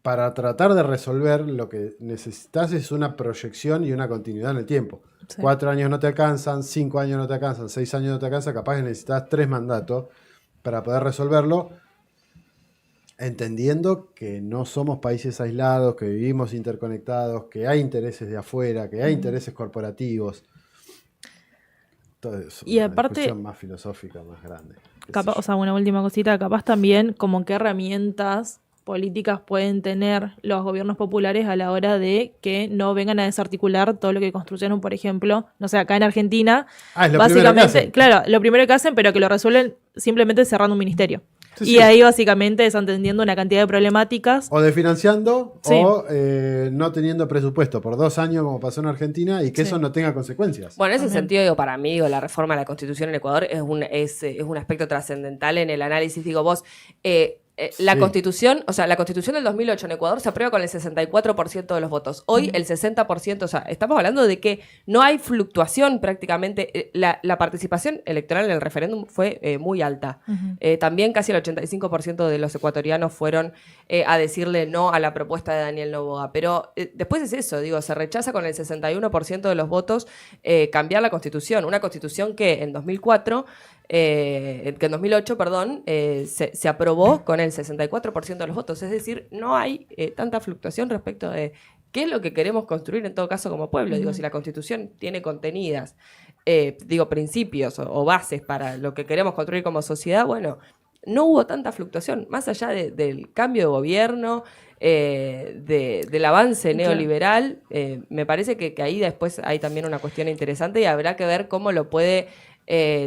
para tratar de resolver lo que necesitas es una proyección y una continuidad en el tiempo. Sí. 4 años no te alcanzan, 5 años no te alcanzan, 6 años no te alcanzan, capaz que necesitas 3 mandatos para poder resolverlo, entendiendo que no somos países aislados, que vivimos interconectados, que hay intereses de afuera, que hay intereses corporativos. Todo eso,
y aparte,
discusión más filosófica, más grande.
Capaz, o sea, una última cosita, capaz también como qué herramientas políticas pueden tener los gobiernos populares a la hora de que no vengan a desarticular todo lo que construyeron, por ejemplo, no sé, acá en Argentina,
es lo
básicamente, claro, lo primero que hacen, pero que lo resuelven simplemente cerrando un ministerio.
Sí,
y ahí básicamente desatendiendo una cantidad de problemáticas.
O desfinanciando o no teniendo presupuesto por 2 años como pasó en Argentina y que eso no tenga consecuencias.
Bueno, en ese sentido, digo, para mí, la reforma de la Constitución en Ecuador es un aspecto trascendental en el análisis. Digo, vos, la Constitución, o sea, la Constitución del 2008 en Ecuador se aprueba con el 64% de los votos. Hoy el 60%, o sea, estamos hablando de que no hay fluctuación prácticamente. La participación electoral en el referéndum fue muy alta. También casi el 85% de los ecuatorianos fueron a decirle no a la propuesta de Daniel Noboa. Pero después es eso, digo, se rechaza con el 61% de los votos cambiar la Constitución. Una Constitución que en 2004... que en 2008, perdón, se aprobó con el 64% de los votos. Es decir, no hay tanta fluctuación respecto de qué es lo que queremos construir en todo caso como pueblo. Digo, si la Constitución tiene contenidas, principios o bases para lo que queremos construir como sociedad, bueno, no hubo tanta fluctuación. Más allá del cambio de gobierno, del avance neoliberal, me parece que ahí después hay también una cuestión interesante y habrá que ver cómo lo puede...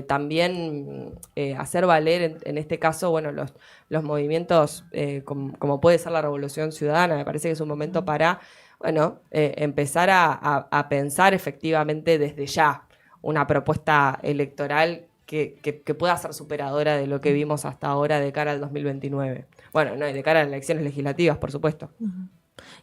también hacer valer en este caso, bueno, los movimientos como puede ser la Revolución Ciudadana. Me parece que es un momento para, bueno, empezar a pensar efectivamente desde ya una propuesta electoral que pueda ser superadora de lo que vimos hasta ahora de cara al 2029. Bueno, no, y de cara a las elecciones legislativas, por supuesto.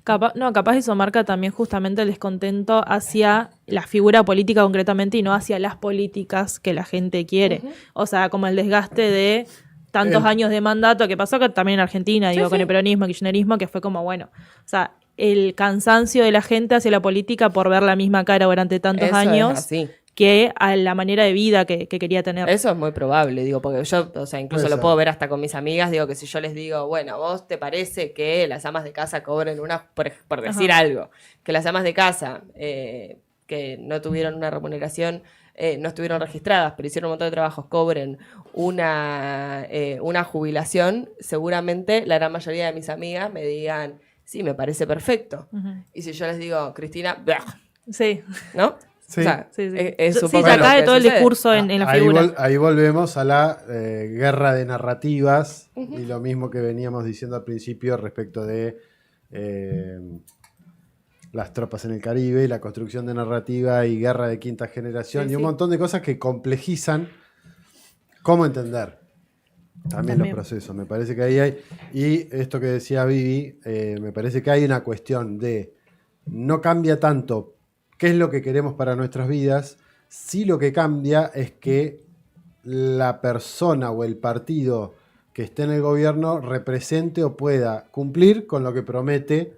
Capaz eso marca también justamente el descontento hacia la figura política concretamente y no hacia las políticas que la gente quiere. O sea, como el desgaste de tantos años de mandato que pasó acá también en Argentina, con el peronismo, el kirchnerismo, que fue como, bueno, o sea, el cansancio de la gente hacia la política por ver la misma cara durante tantos años, que a la manera de vida que quería tener.
Eso es muy probable, digo, porque yo, o sea, incluso
Puede
lo
ser.
puedo ver hasta con mis amigas, digo, que si yo les digo, bueno, ¿vos te parece que las amas de casa cobren por decir algo, que las amas de casa que no tuvieron una remuneración, no estuvieron registradas, pero hicieron un montón de trabajos, cobren una jubilación, seguramente la gran mayoría de mis amigas me digan, sí, me parece perfecto. Y si yo les digo, Cristina, ¡blah!
Sí.
¿No?
Sí.
O sea,
Sí, sí.
es un
Sí,
poco
se
lo
cae
que
todo el
sucede.
discurso en la
Ahí,
figura.
ahí volvemos a la guerra de narrativas y lo mismo que veníamos diciendo al principio respecto de las tropas en el Caribe y la construcción de narrativa y guerra de quinta generación
Sí,
y un
sí.
montón de cosas que complejizan cómo entender también los procesos. Me parece que ahí hay, y esto que decía Vivi, me parece que hay una cuestión de no cambia tanto qué es lo que queremos para nuestras vidas, sí lo que cambia es que la persona o el partido que esté en el gobierno represente o pueda cumplir con lo que promete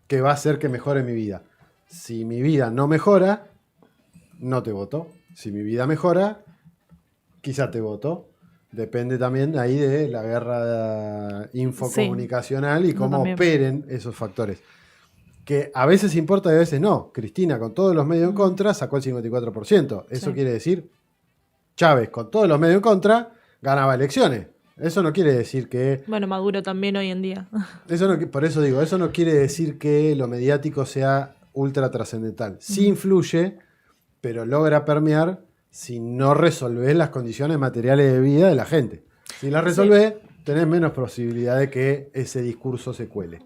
que va a hacer que mejore mi vida. Si mi vida no mejora, no te voto. Si mi vida mejora, quizá te voto. Depende también ahí de la guerra infocomunicacional y
eso
cómo
también.
operen esos factores. Que a veces importa y a veces no. Cristina, con todos los medios en contra, sacó el 54%. Eso
Sí.
quiere decir, Chávez, con todos los medios en contra, ganaba elecciones. Eso no quiere decir que...
Bueno, Maduro también hoy en día.
Eso no, por eso digo, eso no quiere decir que lo mediático sea ultra trascendental. Sí influye, pero logra permear si no resolvés las condiciones materiales de vida de la gente. Si las resolvés, tenés menos posibilidad de que ese discurso se cuele.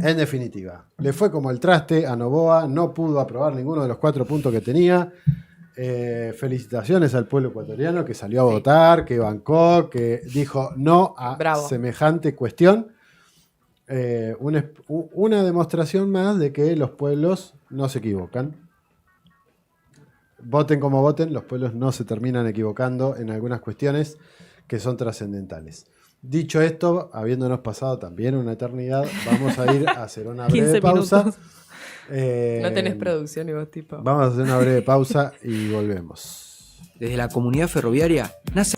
En definitiva, le fue como el traste a Noboa, no pudo aprobar ninguno de los 4 puntos que tenía. Felicitaciones al pueblo ecuatoriano que salió a votar, que bancó, que dijo no a
Bravo.
semejante cuestión. Una demostración más de que los pueblos no se equivocan. Voten como voten, los pueblos no se terminan equivocando en algunas cuestiones que son trascendentales. Dicho esto, habiéndonos pasado también una eternidad, vamos a ir a hacer una breve
15
pausa.
minutos.
No tenés producción y vos tipo.
Vamos a hacer una breve pausa y volvemos.
Desde la comunidad ferroviaria nace.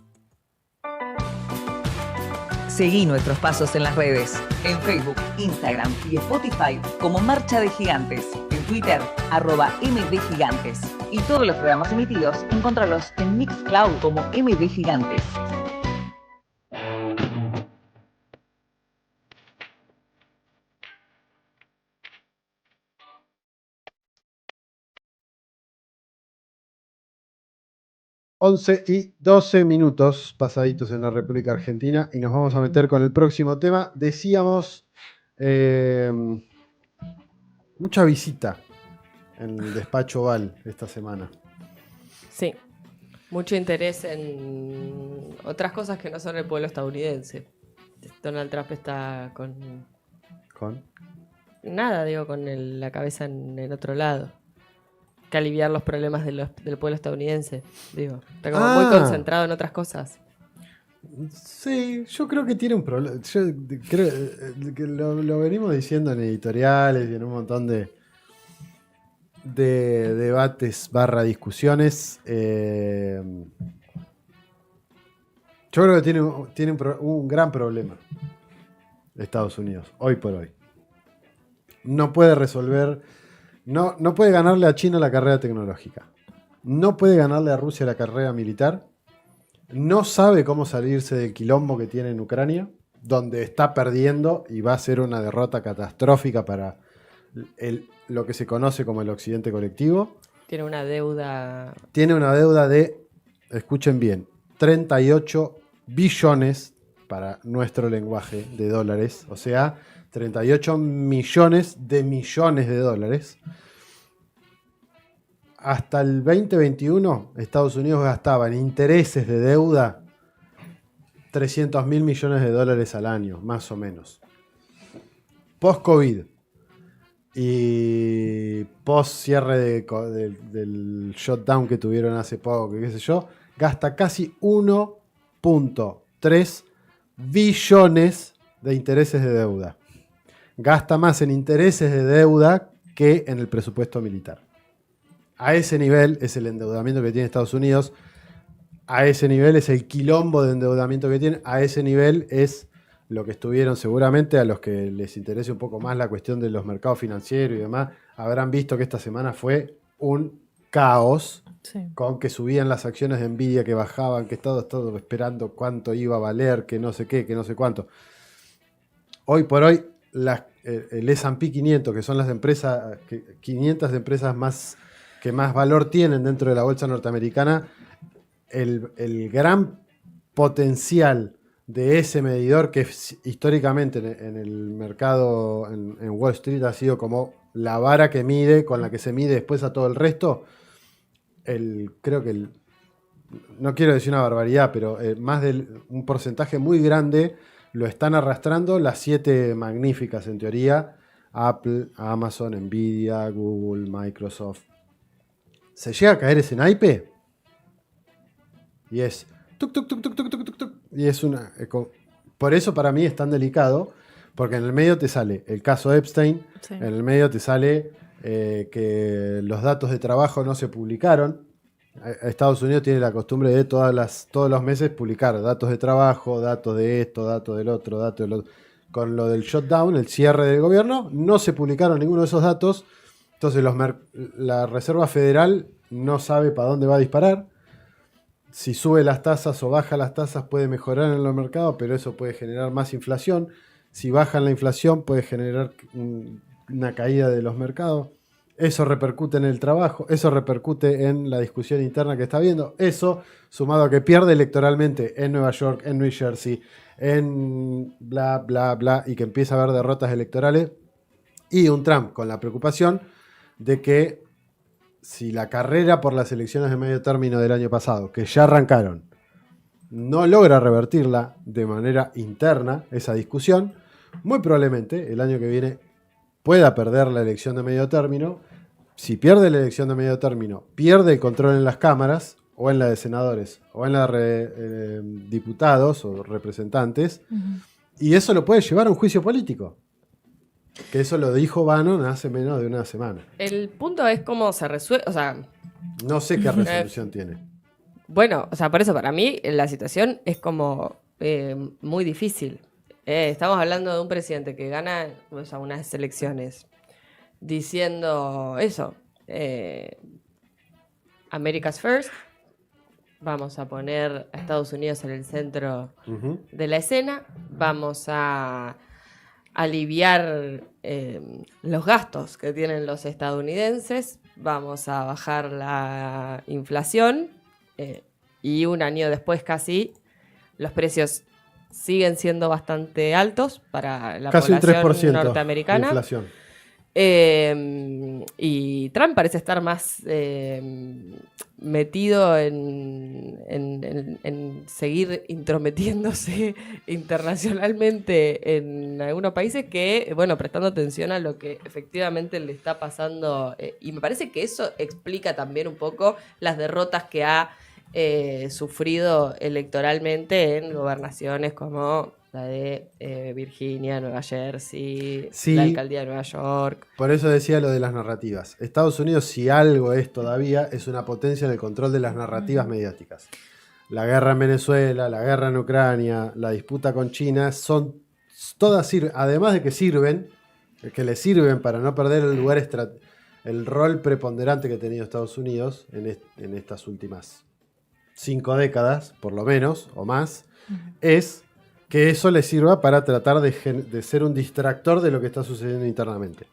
Seguí nuestros pasos en las redes, en Facebook, Instagram y Spotify como Marcha de Gigantes, en Twitter, @MDGigantes. Y todos los programas emitidos, encontralos en Mixcloud como MD Gigantes.
Once y 12 minutos pasaditos en la República Argentina y nos vamos a meter con el próximo tema. Decíamos mucha visita en el despacho Oval esta semana.
Sí. Mucho interés en otras cosas que no son el pueblo estadounidense. Donald Trump está con...
¿Con?
Nada, digo, con la cabeza en el otro lado. Que aliviar los problemas del pueblo estadounidense. Digo, está como muy concentrado en otras cosas.
Sí, yo creo que tiene un problema. Yo creo que lo venimos diciendo en editoriales y en un montón de debates / discusiones. Yo creo que tiene un gran problema Estados Unidos, hoy por hoy. No puede resolver, no puede ganarle a China la carrera tecnológica. No puede ganarle a Rusia la carrera militar. No sabe cómo salirse del quilombo que tiene en Ucrania, donde está perdiendo y va a ser una derrota catastrófica para lo que se conoce como el occidente colectivo.
Tiene una deuda...
Tiene una deuda de, escuchen bien, 38 billones para nuestro lenguaje de dólares, o sea, 38 millones de dólares. Hasta el 2021, Estados Unidos gastaba en intereses de deuda 300 mil millones de dólares al año, más o menos. Post-COVID y post-cierre del shutdown que tuvieron hace poco, qué sé yo, gasta casi 1.3 billones de intereses de deuda. Gasta más en intereses de deuda que en el presupuesto militar. A ese nivel es el endeudamiento que tiene Estados Unidos, a ese nivel es el quilombo de endeudamiento que tiene, a ese nivel es lo que estuvieron seguramente, a los que les interese un poco más la cuestión de los mercados financieros y demás, habrán visto que esta semana fue un caos, con que subían las acciones de Nvidia, que bajaban, que todos esperando cuánto iba a valer, que no sé qué, que no sé cuánto. Hoy por hoy, el S&P 500, que son las empresas, 500 empresas más que más valor tienen dentro de la bolsa norteamericana, el gran potencial de ese medidor, que históricamente en el mercado, en Wall Street, ha sido como la vara que mide, con la que se mide después a todo el resto, creo que no quiero decir una barbaridad, pero más de un porcentaje muy grande lo están arrastrando las 7 magníficas, en teoría: Apple, Amazon, Nvidia, Google, Microsoft. ¿Se llega a caer ese naipe? Y es tuc, tuc, tuc, tuc, tuc, tuc, tuc, tuc, y es una... Por eso para mí es tan delicado, porque en el medio te sale el caso Epstein, en el medio te sale que los datos de trabajo no se publicaron. Estados Unidos tiene la costumbre de todos los meses publicar datos de trabajo, datos de esto, datos del otro, datos del otro. Con lo del shutdown, el cierre del gobierno, no se publicaron ninguno de esos datos. Entonces la Reserva Federal no sabe para dónde va a disparar. Si sube las tasas o baja las tasas puede mejorar en los mercados, pero eso puede generar más inflación. Si bajan la inflación puede generar una caída de los mercados. Eso repercute en el trabajo, eso repercute en la discusión interna que está habiendo. Eso, sumado a que pierde electoralmente en Nueva York, en New Jersey, en bla, bla, bla, y que empieza a haber derrotas electorales. Y un Trump con la preocupación de que si la carrera por las elecciones de medio término del año pasado, que ya arrancaron, no logra revertirla de manera interna, esa discusión, muy probablemente el año que viene pueda perder la elección de medio término. Si pierde la elección de medio término, pierde el control en las cámaras, o en la de senadores, o en la de diputados o representantes, y eso lo puede llevar a un juicio político. Que eso lo dijo Bannon hace menos de una semana.
El punto es cómo se resuelve, o sea...
No sé qué resolución tiene.
Bueno, o sea, por eso para mí la situación es como muy difícil. Estamos hablando de un presidente que gana, o sea, unas elecciones diciendo eso, America's First, vamos a poner a Estados Unidos en el centro de la escena, vamos a aliviar los gastos que tienen los estadounidenses, vamos a bajar la inflación, y un año después casi los precios siguen siendo bastante altos para la
casi
población
un 3%
norteamericana.
De inflación.
Y Trump parece estar más metido en seguir intrometiéndose internacionalmente en algunos países que, bueno, prestando atención a lo que efectivamente le está pasando. Y me parece que eso explica también un poco las derrotas que ha sufrido electoralmente en gobernaciones como la de Virginia, Nueva Jersey,
sí,
la alcaldía de Nueva York.
Por eso decía lo de las narrativas. Estados Unidos, si algo es todavía, es una potencia en el control de las narrativas mediáticas. La guerra en Venezuela, la guerra en Ucrania, la disputa con China, son todas además de que le sirven para no perder el lugar el rol preponderante que ha tenido Estados Unidos en estas últimas 5 décadas, por lo menos, o más, es que eso le sirva para tratar de ser un distractor de lo que está sucediendo internamente.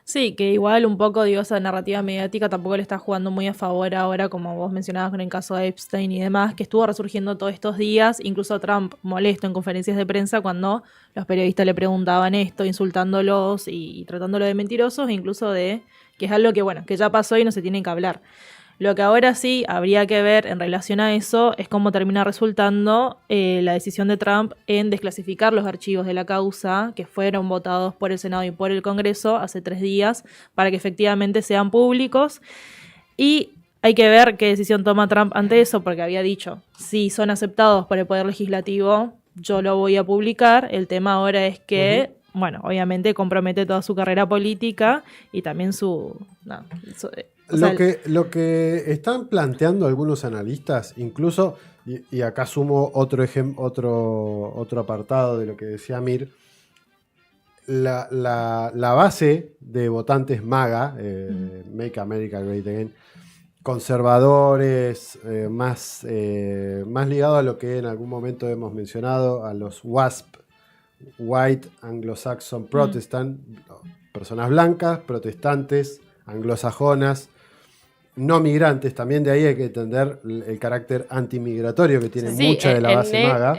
Sí, que igual un poco, digo, esa narrativa mediática tampoco le está jugando muy a favor ahora, como vos mencionabas con el caso de Epstein y demás, que estuvo resurgiendo todos estos días, incluso Trump molesto en conferencias de prensa cuando los periodistas le preguntaban esto, insultándolos y tratándolo de mentirosos, e incluso de que es algo que, bueno, que ya pasó y no se tiene que hablar. Lo que ahora sí habría que ver en relación a eso es cómo termina resultando la decisión de Trump en desclasificar los archivos de la causa que fueron votados por el Senado y por el Congreso hace 3 días para que efectivamente sean públicos. Y hay que ver qué decisión toma Trump ante eso, porque había dicho, si son aceptados por el Poder Legislativo, yo lo voy a publicar. El tema ahora es que... Bueno, obviamente compromete toda su carrera política y también O sea,
Lo que están planteando algunos analistas, incluso, y acá sumo otro apartado de lo que decía Mir, la base de votantes MAGA, Make America Great Again, conservadores, más ligados a lo que en algún momento hemos mencionado, a los WASP, White Anglo-Saxon Protestant, personas blancas, protestantes, anglosajonas, no migrantes. También de ahí hay que entender el carácter antimigratorio que tiene mucha de la base MAGA.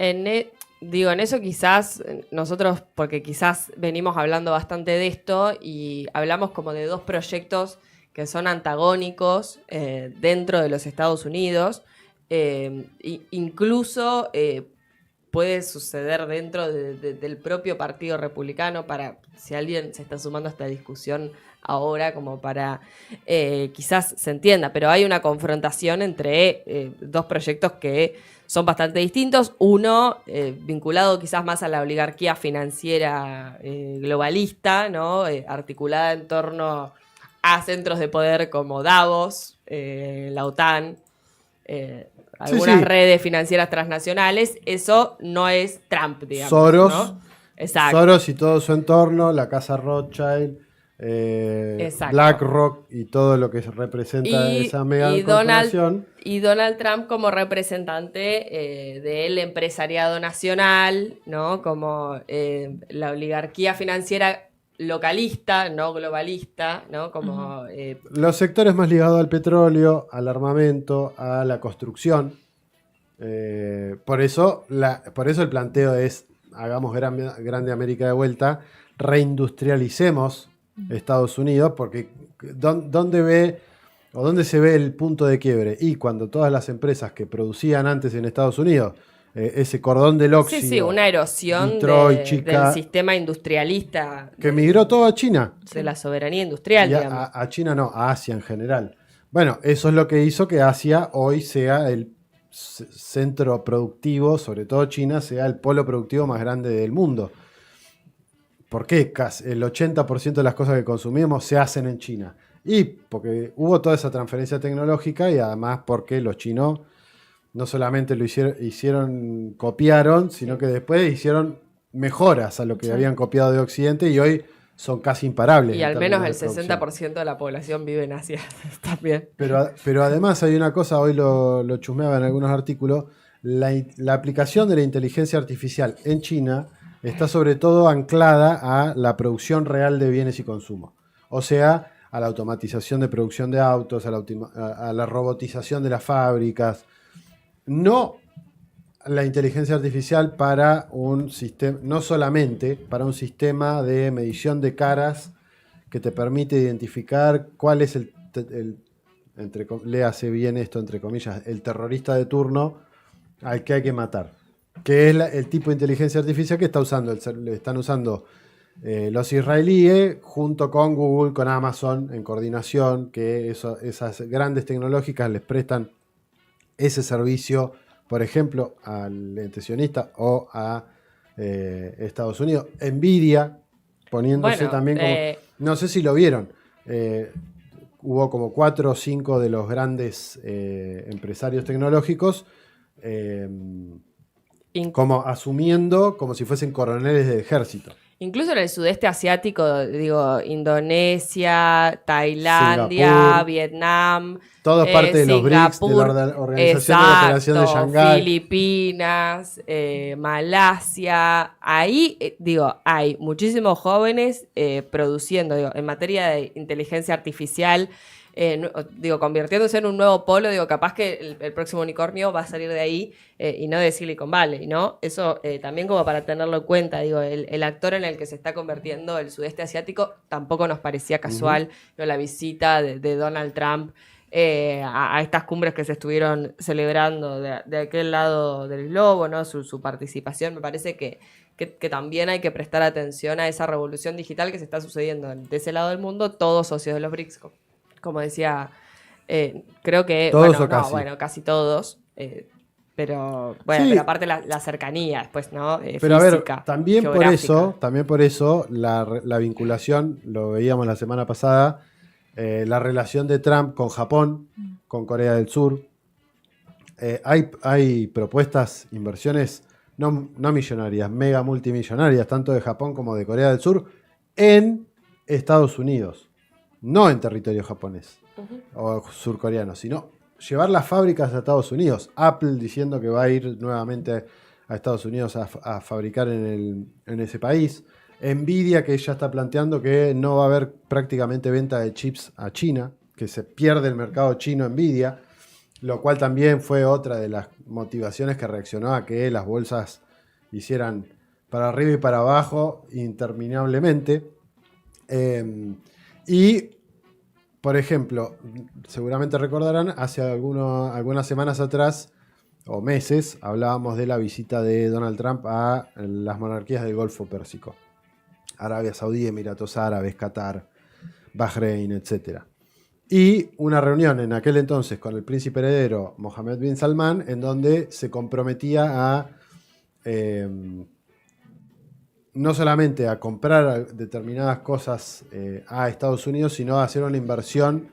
Digo, en eso quizás nosotros, porque quizás venimos hablando bastante de esto y hablamos como de dos proyectos que son antagónicos dentro de los Estados Unidos, incluso puede suceder dentro del propio Partido Republicano, para si alguien se está sumando a esta discusión ahora, como para quizás se entienda, pero hay una confrontación entre dos proyectos que son bastante distintos. Uno vinculado quizás más a la oligarquía financiera globalista, ¿no? Articulada en torno a centros de poder como Davos, la OTAN, algunas redes financieras transnacionales. Eso no es Trump, digamos.
Soros,
¿no? Exacto.
Soros y todo su entorno, la casa Rothschild, BlackRock y todo lo que representa esa mega corporación.
Y Donald Trump como representante del empresariado nacional, ¿no? Como la oligarquía financiera localista, no globalista, ¿no? Como
los sectores más ligados al petróleo, al armamento, a la construcción. Por eso el planteo es: hagamos grande América de vuelta, reindustrialicemos Estados Unidos, porque ¿dónde se ve el punto de quiebre? Y cuando todas las empresas que producían antes en Estados Unidos, ese cordón del óxido.
Sí, una erosión
Detroit,
del sistema industrialista.
Que migró todo a China.
De la soberanía industrial, digamos.
A China no, a Asia en general. Bueno, eso es lo que hizo que Asia hoy sea el centro productivo, sobre todo China, sea el polo productivo más grande del mundo. ¿Por qué? Casi el 80% de las cosas que consumimos se hacen en China. Y porque hubo toda esa transferencia tecnológica, y además porque los chinos no solamente lo copiaron, sino que después hicieron mejoras a lo que habían copiado de Occidente, y hoy son casi imparables.
Y al menos el 60% de la población vive en Asia también.
Pero además hay una cosa, hoy lo chusmeaba en algunos artículos, la aplicación de la inteligencia artificial en China está sobre todo anclada a la producción real de bienes y consumo. O sea, a la automatización de producción de autos, a la robotización de las fábricas. No la inteligencia artificial para un sistema, no solamente para un sistema de medición de caras que te permite identificar cuál es léase bien esto entre comillas, el terrorista de turno al que hay que matar. Que es el tipo de inteligencia artificial que están usando los israelíes junto con Google, con Amazon, en coordinación, que esas grandes tecnológicas les prestan ese servicio, por ejemplo, al ente o a Estados Unidos. Nvidia, poniéndose también como... No sé si lo vieron. Hubo como 4 o 5 de los grandes empresarios tecnológicos como asumiendo como si fuesen coroneles de ejército.
Incluso en el sudeste asiático, digo, Indonesia, Tailandia,
Singapur,
Vietnam,
todo parte de los BRICS, de la Organización de Cooperación de Shanghái,
Filipinas, Malasia. Ahí, hay muchísimos jóvenes produciendo, en materia de inteligencia artificial, convirtiéndose en un nuevo polo. Capaz que el próximo unicornio va a salir de ahí y no de Silicon Valley, ¿no? Eso también como para tenerlo en cuenta. El actor en el que se está convirtiendo el sudeste asiático tampoco nos parecía casual, ¿no? La visita de Donald Trump a estas cumbres que se estuvieron celebrando de aquel lado del globo, ¿no? Su participación. Me parece que también hay que prestar atención a esa revolución digital que se está sucediendo de ese lado del mundo, todos socios de los BRICS. Como decía, creo que...
¿Todos o casi?
Casi todos. Pero aparte la cercanía después, ¿no?
Pero
física,
a ver, también por eso la vinculación, lo veíamos la semana pasada, La relación de Trump con Japón, con Corea del Sur. Hay propuestas, inversiones no millonarias, mega multimillonarias, tanto de Japón como de Corea del Sur, en Estados Unidos, no en territorio japonés o surcoreano, sino llevar las fábricas a Estados Unidos. Apple diciendo que va a ir nuevamente a Estados Unidos a fabricar en ese país. Nvidia, que ya está planteando que no va a haber prácticamente venta de chips a China, que se pierde el mercado chino Nvidia, lo cual también fue otra de las motivaciones que reaccionó a que las bolsas hicieran para arriba y para abajo interminablemente. Y, por ejemplo, seguramente recordarán, hace algunas semanas atrás, o meses, hablábamos de la visita de Donald Trump a las monarquías del Golfo Pérsico. Arabia Saudí, Emiratos Árabes, Qatar, Bahrein, etc. Y una reunión en aquel entonces con el príncipe heredero Mohammed bin Salman, en donde se comprometía a no solamente a comprar determinadas cosas a Estados Unidos, sino a hacer una inversión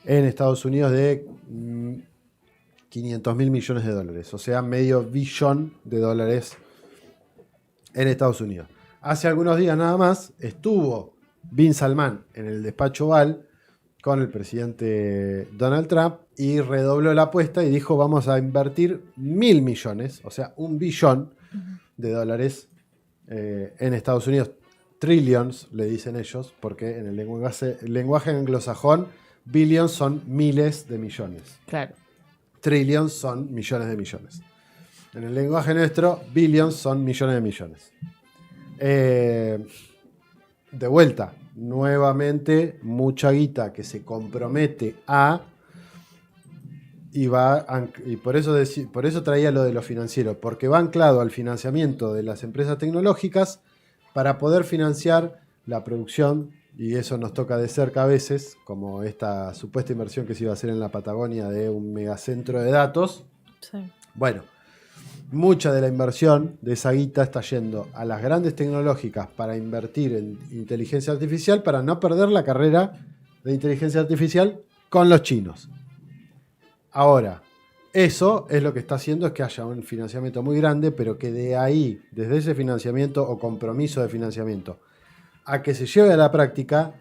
en Estados Unidos de 500.000 millones de dólares, o sea, $500 millones en Estados Unidos. Hace algunos días nada más estuvo bin Salman en el despacho Oval con el presidente Donald Trump y redobló la apuesta y dijo: vamos a invertir 1.000 millones, o sea, $1 billón de dólares en Estados Unidos. Trillions, le dicen ellos, porque en el lenguaje anglosajón, billions son miles de millones.
Claro.
Trillions son millones de millones. En el lenguaje nuestro, billions son millones de millones. De vuelta, nuevamente, mucha guita que se compromete y por eso traía lo de lo financiero, porque va anclado al financiamiento de las empresas tecnológicas para poder financiar la producción, y eso nos toca de cerca a veces, como esta supuesta inversión que se iba a hacer en la Patagonia de un megacentro de datos.
Sí.
Bueno, mucha de la inversión de esa guita está yendo a las grandes tecnológicas para invertir en inteligencia artificial, para no perder la carrera de inteligencia artificial con los chinos. Ahora, eso es lo que está haciendo es que haya un financiamiento muy grande, pero que de ahí, desde ese financiamiento o compromiso de financiamiento, a que se lleve a la práctica,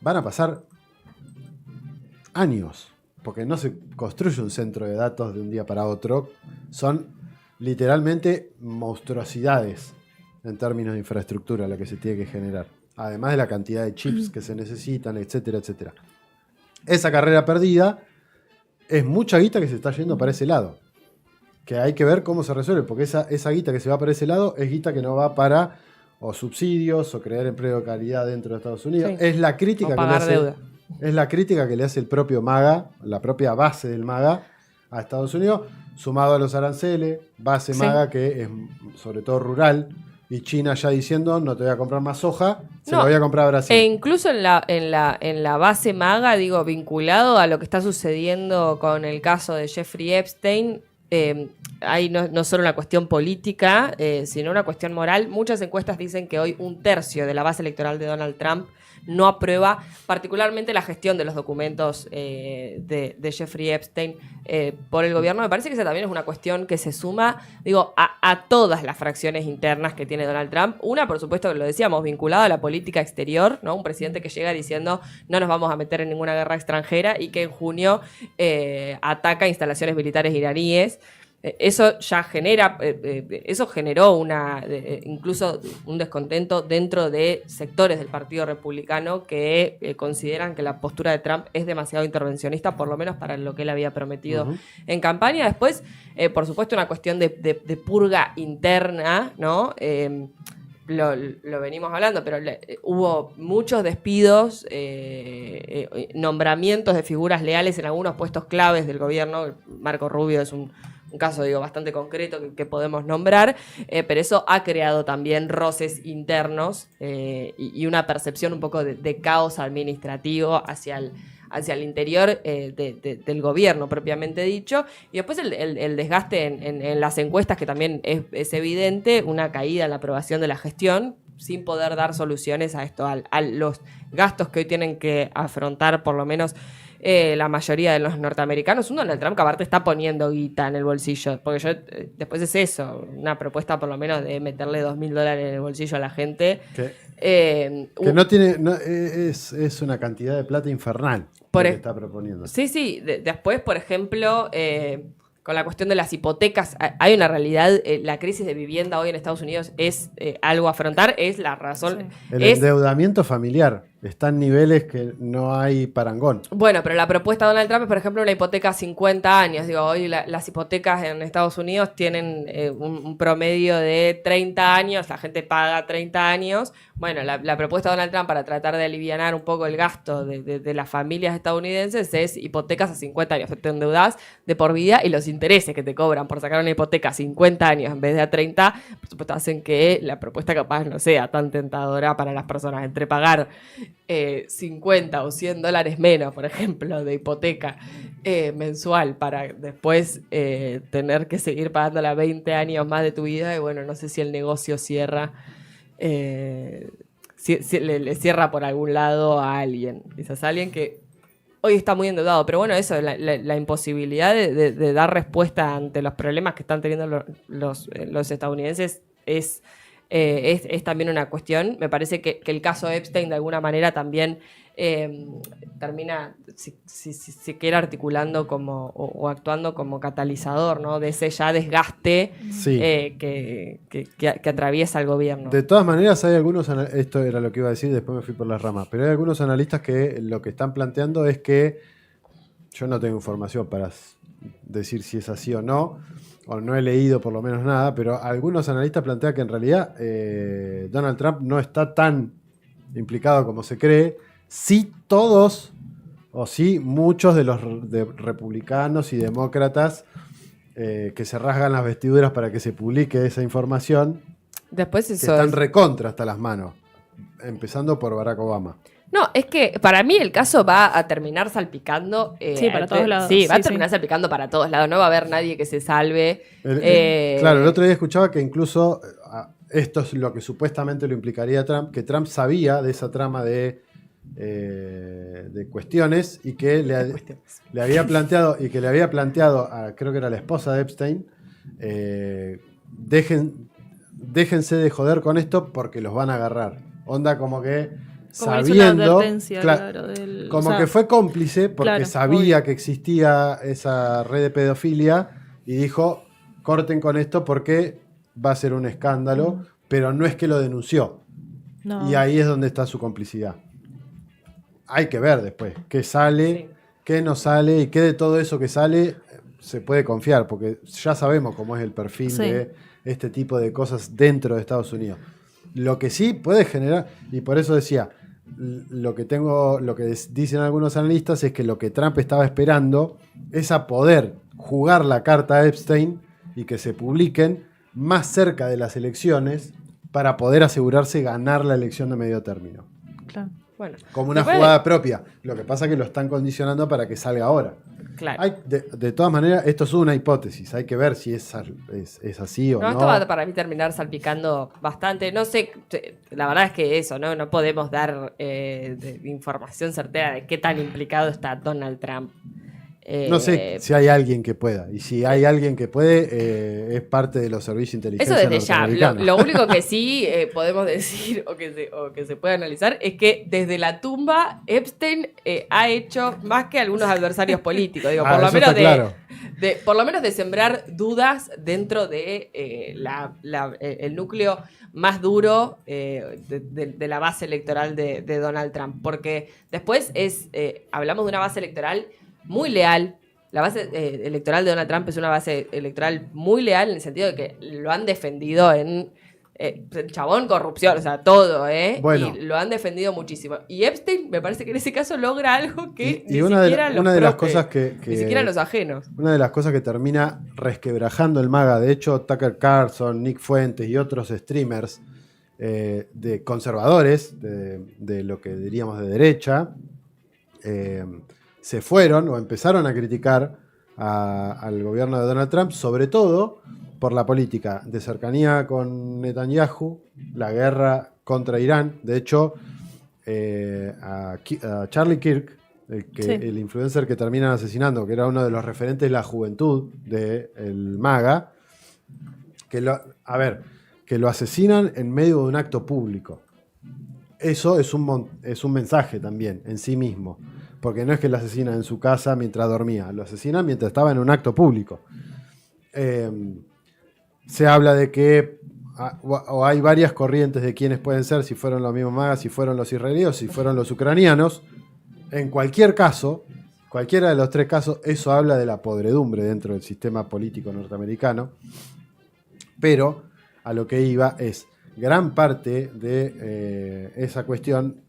van a pasar años, porque no se construye un centro de datos de un día para otro. Son literalmente monstruosidades en términos de infraestructura la que se tiene que generar, además de la cantidad de chips que se necesitan, etcétera, etcétera. Esa carrera perdida es mucha guita que se está yendo para ese lado, que hay que ver cómo se resuelve, porque esa guita que se va para ese lado es guita que no va para o subsidios o crear empleo de calidad dentro de Estados Unidos. Sí. Es la crítica que le hace el propio MAGA, la propia base del MAGA a Estados Unidos, sumado a los aranceles, base MAGA que es sobre todo rural, y China ya diciendo: no te voy a comprar más soja, la voy a comprar a Brasil.
E incluso en la base MAGA, digo, vinculado a lo que está sucediendo con el caso de Jeffrey Epstein, hay no solo una cuestión política, sino una cuestión moral. Muchas encuestas dicen que hoy 1/3 de la base electoral de Donald Trump no aprueba particularmente la gestión de los documentos de Jeffrey Epstein por el gobierno. Me parece que esa también es una cuestión que se suma, digo, a todas las fracciones internas que tiene Donald Trump. Una, por supuesto, que lo decíamos, vinculada a la política exterior, ¿no? Un presidente que llega diciendo: no nos vamos a meter en ninguna guerra extranjera, y que en junio ataca instalaciones militares iraníes. Eso ya generó incluso un descontento dentro de sectores del Partido Republicano que consideran que la postura de Trump es demasiado intervencionista, por lo menos para lo que él había prometido en campaña. Después, por supuesto, una cuestión de purga interna, ¿no? Lo venimos hablando, pero hubo muchos despidos, nombramientos de figuras leales en algunos puestos claves del gobierno. Marco Rubio es un caso, digo, bastante concreto que podemos nombrar, pero eso ha creado también roces internos y una percepción un poco de caos administrativo hacia el interior del gobierno propiamente dicho. Y después el desgaste en las encuestas, que también es evidente, una caída en la aprobación de la gestión. sin poder dar soluciones a esto, a los gastos que hoy tienen que afrontar por lo menos la mayoría de los norteamericanos. Un Donald Trump que aparte está poniendo guita en el bolsillo, porque después es eso, una propuesta por lo menos de meterle $2.000 en el bolsillo a la gente.
Que no tiene, es una cantidad de plata infernal lo que está proponiendo.
Sí. Después, por ejemplo, con la cuestión de las hipotecas, hay una realidad, la crisis de vivienda hoy en Estados Unidos es algo a afrontar, es la razón.
Sí. El endeudamiento familiar está en niveles que no hay parangón.
Bueno, pero la propuesta de Donald Trump es, por ejemplo, una hipoteca a 50 años. Digo, hoy las hipotecas en Estados Unidos tienen un promedio de 30 años, la gente paga 30 años. Bueno, la propuesta de Donald Trump para tratar de alivianar un poco el gasto de las familias estadounidenses es hipotecas a 50 años. Te endeudás de por vida y los intereses que te cobran por sacar una hipoteca a 50 años en vez de a 30, por supuesto, hacen que la propuesta capaz no sea tan tentadora para las personas. Entre pagar 50 o $100 menos, por ejemplo, de hipoteca mensual para después tener que seguir pagándola 20 años más de tu vida, y bueno, no sé si el negocio cierra, si le cierra por algún lado a alguien, quizás a alguien que hoy está muy endeudado, pero bueno, eso, la imposibilidad de dar respuesta ante los problemas que están teniendo los estadounidenses es también una cuestión. Me parece que el caso Epstein de alguna manera también termina, si quiere, articulando como o actuando como catalizador, ¿no? De ese ya desgaste que atraviesa el gobierno.
De todas maneras, hay algunos, esto era lo que iba a decir, después me fui por las ramas, pero hay algunos analistas que lo que están planteando es que, yo no tengo información para decir si es así o no he leído por lo menos nada, pero algunos analistas plantean que en realidad Donald Trump no está tan implicado como se cree. Sí todos, o sí muchos de los republicanos y demócratas que se rasgan las vestiduras para que se publique esa información,
después eso
que están recontra hasta las manos, empezando por Barack Obama.
No, es que para mí el caso va a terminar salpicando.
Para todos lados.
Sí, va a terminar salpicando para todos lados. No va a haber nadie que se salve.
Claro, el otro día escuchaba que incluso esto es lo que supuestamente lo implicaría Trump, que Trump sabía de esa trama de cuestiones y que le había planteado a, creo que era la esposa de Epstein, déjense de joder con esto porque los van a agarrar. Onda como que sabiendo, que fue cómplice porque sabía que existía esa red de pedofilia y dijo, corten con esto porque va a ser un escándalo, pero no es que lo denunció. No. Y ahí es donde está su complicidad. Hay que ver después qué sale, qué no sale y qué de todo eso que sale se puede confiar, porque ya sabemos cómo es el perfil de este tipo de cosas dentro de Estados Unidos. Lo que sí puede generar, y por eso decía, lo que dicen algunos analistas es que lo que Trump estaba esperando es a poder jugar la carta a Epstein y que se publiquen más cerca de las elecciones para poder asegurarse ganar la elección de medio término.
Claro.
Bueno,
como una jugada propia. Lo que pasa es que lo están condicionando para que salga ahora.
Claro.
De todas maneras, esto es una hipótesis. Hay que ver si es así o no.
Esto va a para mí terminar salpicando bastante. No sé, la verdad es que eso, no podemos dar información certera de qué tan implicado está Donald Trump.
No sé si hay alguien que pueda. Y si hay alguien que puede, es parte de los servicios de inteligencia.
Eso desde ya. Lo único que sí podemos decir o que se puede analizar es que desde la tumba Epstein ha hecho más que algunos adversarios políticos. Digo, por lo menos de sembrar dudas dentro de el núcleo más duro de la base electoral de Donald Trump. Porque después hablamos de una base electoral muy leal. La base electoral de Donald Trump es una base electoral muy leal en el sentido de que lo han defendido en el chabón, corrupción, o sea, todo,
Bueno.
Y lo han defendido muchísimo. Y Epstein, me parece que en ese caso logra algo que
ni siquiera
ni siquiera los ajenos.
Una de las cosas que termina resquebrajando el MAGA, de hecho, Tucker Carlson, Nick Fuentes y otros streamers de conservadores, de lo que diríamos de derecha, se fueron o empezaron a criticar al gobierno de Donald Trump, sobre todo por la política de cercanía con Netanyahu, la guerra contra Irán. De hecho, a Charlie Kirk, el influencer que terminan asesinando, que era uno de los referentes de la juventud del MAGA, que lo asesinan en medio de un acto público. Eso es un mensaje también en sí mismo, porque no es que lo asesinan en su casa mientras dormía, lo asesinan mientras estaba en un acto público. Se habla de que o hay varias corrientes de quiénes pueden ser, si fueron los mismos MAGA, si fueron los israelíes, si fueron los ucranianos. En cualquier caso, cualquiera de los tres casos, eso habla de la podredumbre dentro del sistema político norteamericano. Pero a lo que iba es, gran parte de esa cuestión,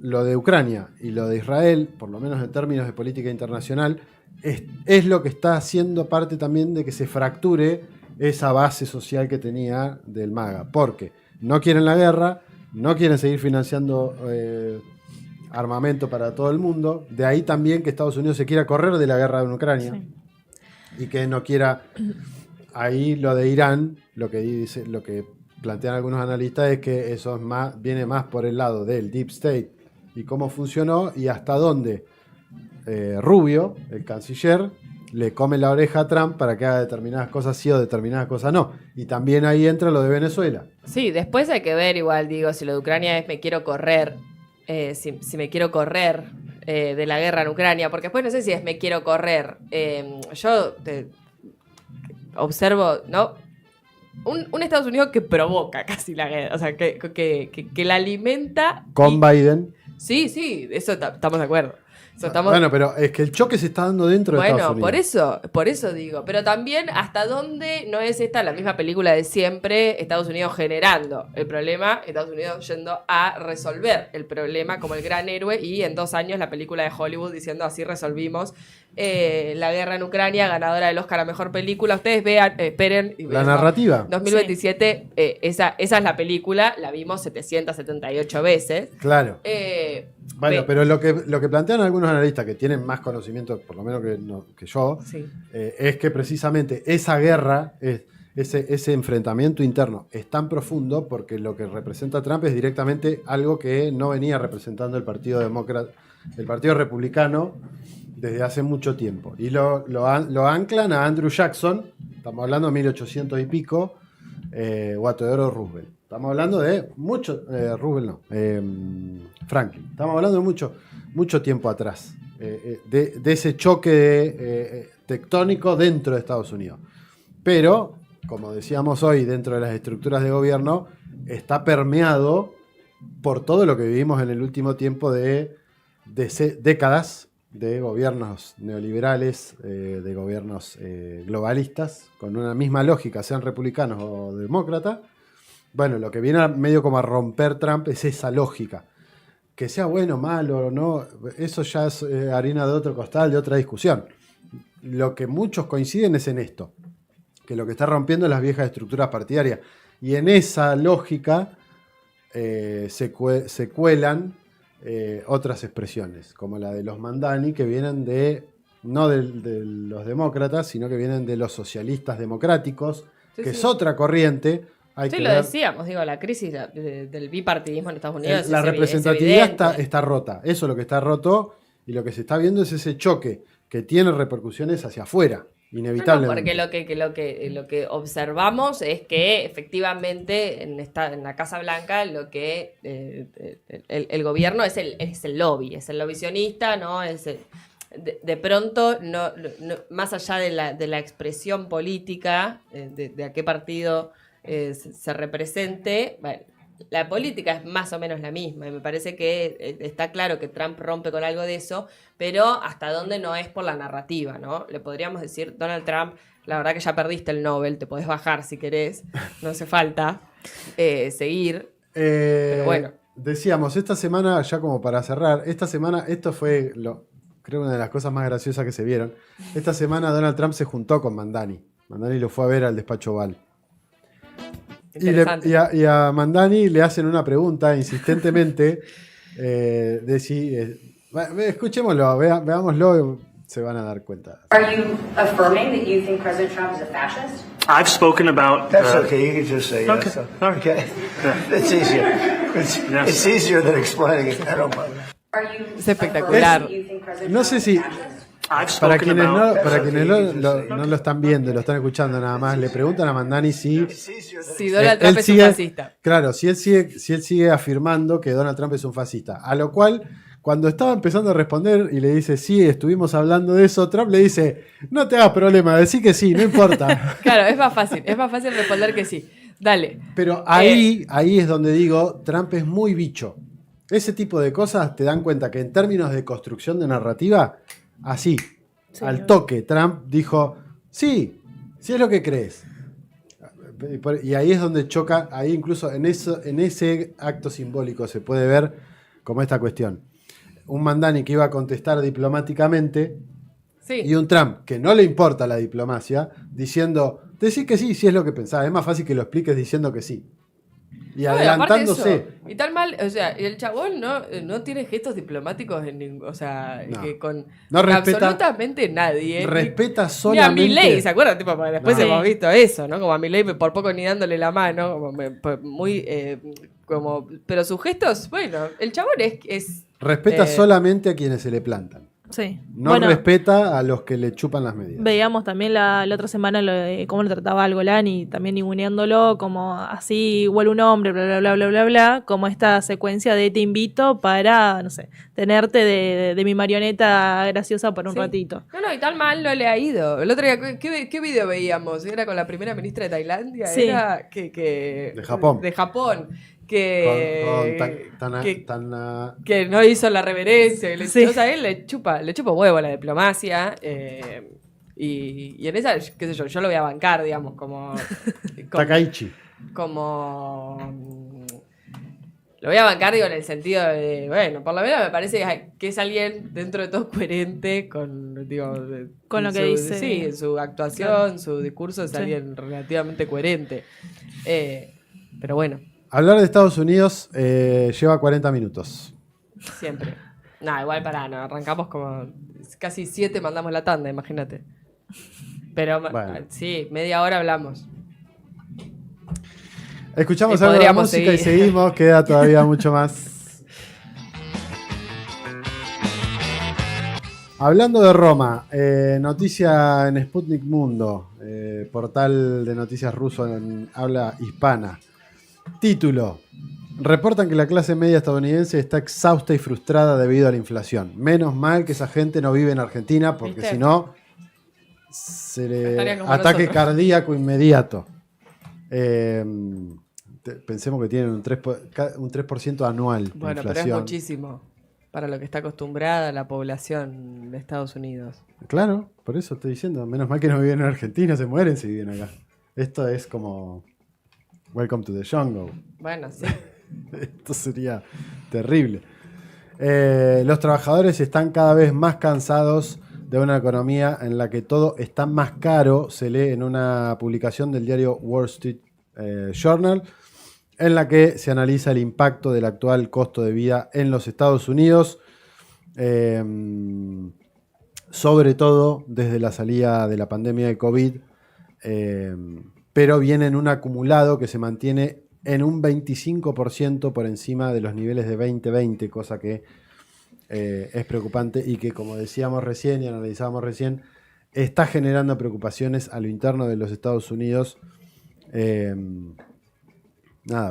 lo de Ucrania y lo de Israel, por lo menos en términos de política internacional, es lo que está haciendo parte también de que se fracture esa base social que tenía del MAGA. Porque no quieren la guerra, no quieren seguir financiando armamento para todo el mundo. De ahí también que Estados Unidos se quiera correr de la guerra en Ucrania. Sí. Y que no quiera... Ahí lo de Irán, lo que plantean algunos analistas es que eso viene más por el lado del Deep State y cómo funcionó y hasta dónde Rubio, el canciller, le come la oreja a Trump para que haga determinadas cosas sí o determinadas cosas no. Y también ahí entra lo de Venezuela.
Sí, después hay que ver igual, digo, si lo de Ucrania es me quiero correr, si me quiero correr de la guerra en Ucrania, porque después no sé si es me quiero correr. Yo observo, ¿no? Un Estados Unidos que provoca casi la guerra, o sea, que la alimenta.
Con Biden.
Sí, eso estamos de acuerdo.
Bueno, pero es que el choque se está dando dentro de Estados Unidos.
Por eso digo. Pero también, ¿hasta dónde no es esta la misma película de siempre? Estados Unidos generando el problema, Estados Unidos yendo a resolver el problema como el gran héroe, y en 2 años la película de Hollywood diciendo así resolvimos la guerra en Ucrania, ganadora del Oscar a Mejor Película. Ustedes vean, esperen. Y
la narrativa.
2027, esa es la película, la vimos 778 veces.
Claro. Bueno, pero lo que plantean algunos analistas que tienen más conocimiento, por lo menos que yo, sí, es que precisamente esa guerra, ese enfrentamiento interno es tan profundo porque lo que representa Trump es directamente algo que no venía representando el Partido Demócrata, el Partido Republicano desde hace mucho tiempo. Y lo anclan a Andrew Jackson, estamos hablando de 1800 y pico, o a Theodore Roosevelt. Estamos hablando de mucho, Franklin. Estamos hablando de mucho tiempo atrás, de ese choque tectónico dentro de Estados Unidos. Pero, como decíamos hoy, dentro de las estructuras de gobierno, está permeado por todo lo que vivimos en el último tiempo de décadas de gobiernos neoliberales, de gobiernos globalistas, con una misma lógica, sean republicanos o demócratas. Bueno, lo que viene medio como a romper Trump es esa lógica. Que sea bueno, malo o no, eso ya es harina de otro costal, de otra discusión. Lo que muchos coinciden es en esto, que lo que está rompiendo es las viejas estructuras partidarias. Y en esa lógica se cuelan otras expresiones, como la de los Mandani, que vienen no de los demócratas, sino que vienen de los socialistas democráticos, sí, es otra corriente.
Lo decíamos, la crisis del bipartidismo en Estados Unidos.
La representatividad está rota. Eso es lo que está roto, y lo que se está viendo es ese choque que tiene repercusiones hacia afuera, inevitablemente.
No, porque lo que observamos es que efectivamente en la Casa Blanca lo que el gobierno es el lobby, es el lobby sionista, ¿no? De pronto, no, más allá de la expresión política, de a qué partido se represente, bueno, la política es más o menos la misma, y me parece que está claro que Trump rompe con algo de eso, pero hasta dónde no es por la narrativa, ¿no? Le podríamos decir, Donald Trump, la verdad que ya perdiste el Nobel, te podés bajar si querés, no hace falta seguir, pero bueno.
Decíamos, esta semana, ya como para cerrar, esto fue, creo, una de las cosas más graciosas que se vieron. Esta semana Donald Trump se juntó con Mandani. Mandani lo fue a ver al despacho Oval. Y a Mandani le hacen una pregunta insistentemente de si... escuchémoslo, veámoslo se van a dar cuenta.
Are you affirming that you think President Trump is a fascist?
I've spoken about.
That's okay. You can just say
Okay.
yes. Okay. It's easier. It's easier than explaining it. I don't mind.
Are you
Es espectacular.
affirming that you think President
No sé
Trump
si...
is a fascist?
I've
Para
spoken
quienes,
about.
no lo están viendo, lo están escuchando nada más, le preguntan a Mandani si
Si Donald Trump es un fascista.
Claro, si él sigue afirmando que Donald Trump es un fascista. A lo cual, cuando estaba empezando a responder y le dice, sí, estuvimos hablando de eso, Trump le dice, no te hagas problema, decí que sí, no importa.
Claro, es más fácil responder que sí. Dale.
Pero ahí es donde digo, Trump es muy bicho. Ese tipo de cosas te dan cuenta que en términos de construcción de narrativa, así,
Sí.
al toque, Trump dijo, sí es lo que crees. Y ahí es donde choca, ahí incluso en ese acto simbólico se puede ver como esta cuestión. Un Mandani que iba a contestar diplomáticamente
Sí.
y un Trump que no le importa la diplomacia, diciendo, decir que sí es lo que pensaba. Es más fácil que lo expliques diciendo que sí. Y
No, y aparte
adelantándose.
eso, y tal mal, o sea, el chabón no tiene gestos diplomáticos en ningún, o sea,
No.
que con
No respeta-
absolutamente nadie.
Respeta
Ni a
solamente.
Milei, ¿se acuerdan? Tipo, porque después
No.
hemos visto eso, ¿no? Como a Milei por poco ni dándole la mano, como muy, como, pero sus gestos, bueno, el chabón es
Respeta solamente a quienes se le plantan.
Sí.
No
Bueno,
respeta a los que le chupan las medidas.
veíamos también la otra semana lo de cómo lo trataba al Golán y también ninguneándolo como así huele un hombre, bla, bla, bla, bla, bla, bla, como esta secuencia de te invito para, no sé, tenerte de mi marioneta graciosa por un
Sí.
ratito.
No, y tan mal no le ha ido. El otro día, ¿qué video veíamos? Era con la primera ministra de Tailandia,
Sí.
era que
De Japón.
De Japón. Que,
Con
que no hizo la reverencia.
Sí.
O sea, él le chupa huevo a la diplomacia. Y en esa, qué sé yo lo voy a bancar, digamos, como
Takaichi.
lo voy a bancar, digo, en el sentido de, bueno, por lo menos me parece que es alguien dentro de todo coherente con, digo,
Con lo
en
que dice.
Sí, en su actuación,
Claro.
su discurso es
Sí.
alguien relativamente coherente. Pero bueno,
Hablar de Estados Unidos lleva 40 minutos.
siempre. Nada, igual no, arrancamos como casi 7 mandamos la tanda, imagínate. Pero
Bueno.
sí, media hora hablamos.
Escuchamos
Y
algo de
podríamos
música y
seguir.
seguimos. Queda todavía mucho más. Hablando de Roma, noticia en Sputnik Mundo, portal de noticias ruso en habla hispana. Título: reportan que la clase media estadounidense está exhausta y frustrada debido a la inflación. Menos mal que esa gente no vive en Argentina, porque
¿Viste?
si no, se le
Estaría como
ataque
nosotros.
cardíaco inmediato. Pensemos que tienen un 3% anual de
Bueno, pero es
inflación.
muchísimo para lo que está acostumbrada la población de Estados Unidos.
Claro, por eso estoy diciendo. Menos mal que no viven en Argentina, se mueren si viven acá. Esto es como Welcome to the Jungle.
Bueno, sí.
Esto sería terrible. Los trabajadores están cada vez más cansados de una economía en la que todo está más caro, se lee en una publicación del diario Wall Street Journal, en la que se analiza el impacto del actual costo de vida en los Estados Unidos, sobre todo desde la salida de la pandemia de COVID, pero viene en un acumulado que se mantiene en un 25% por encima de los niveles de 2020, cosa que es preocupante y que, como decíamos recién y analizábamos recién, está generando preocupaciones a lo interno de los Estados Unidos.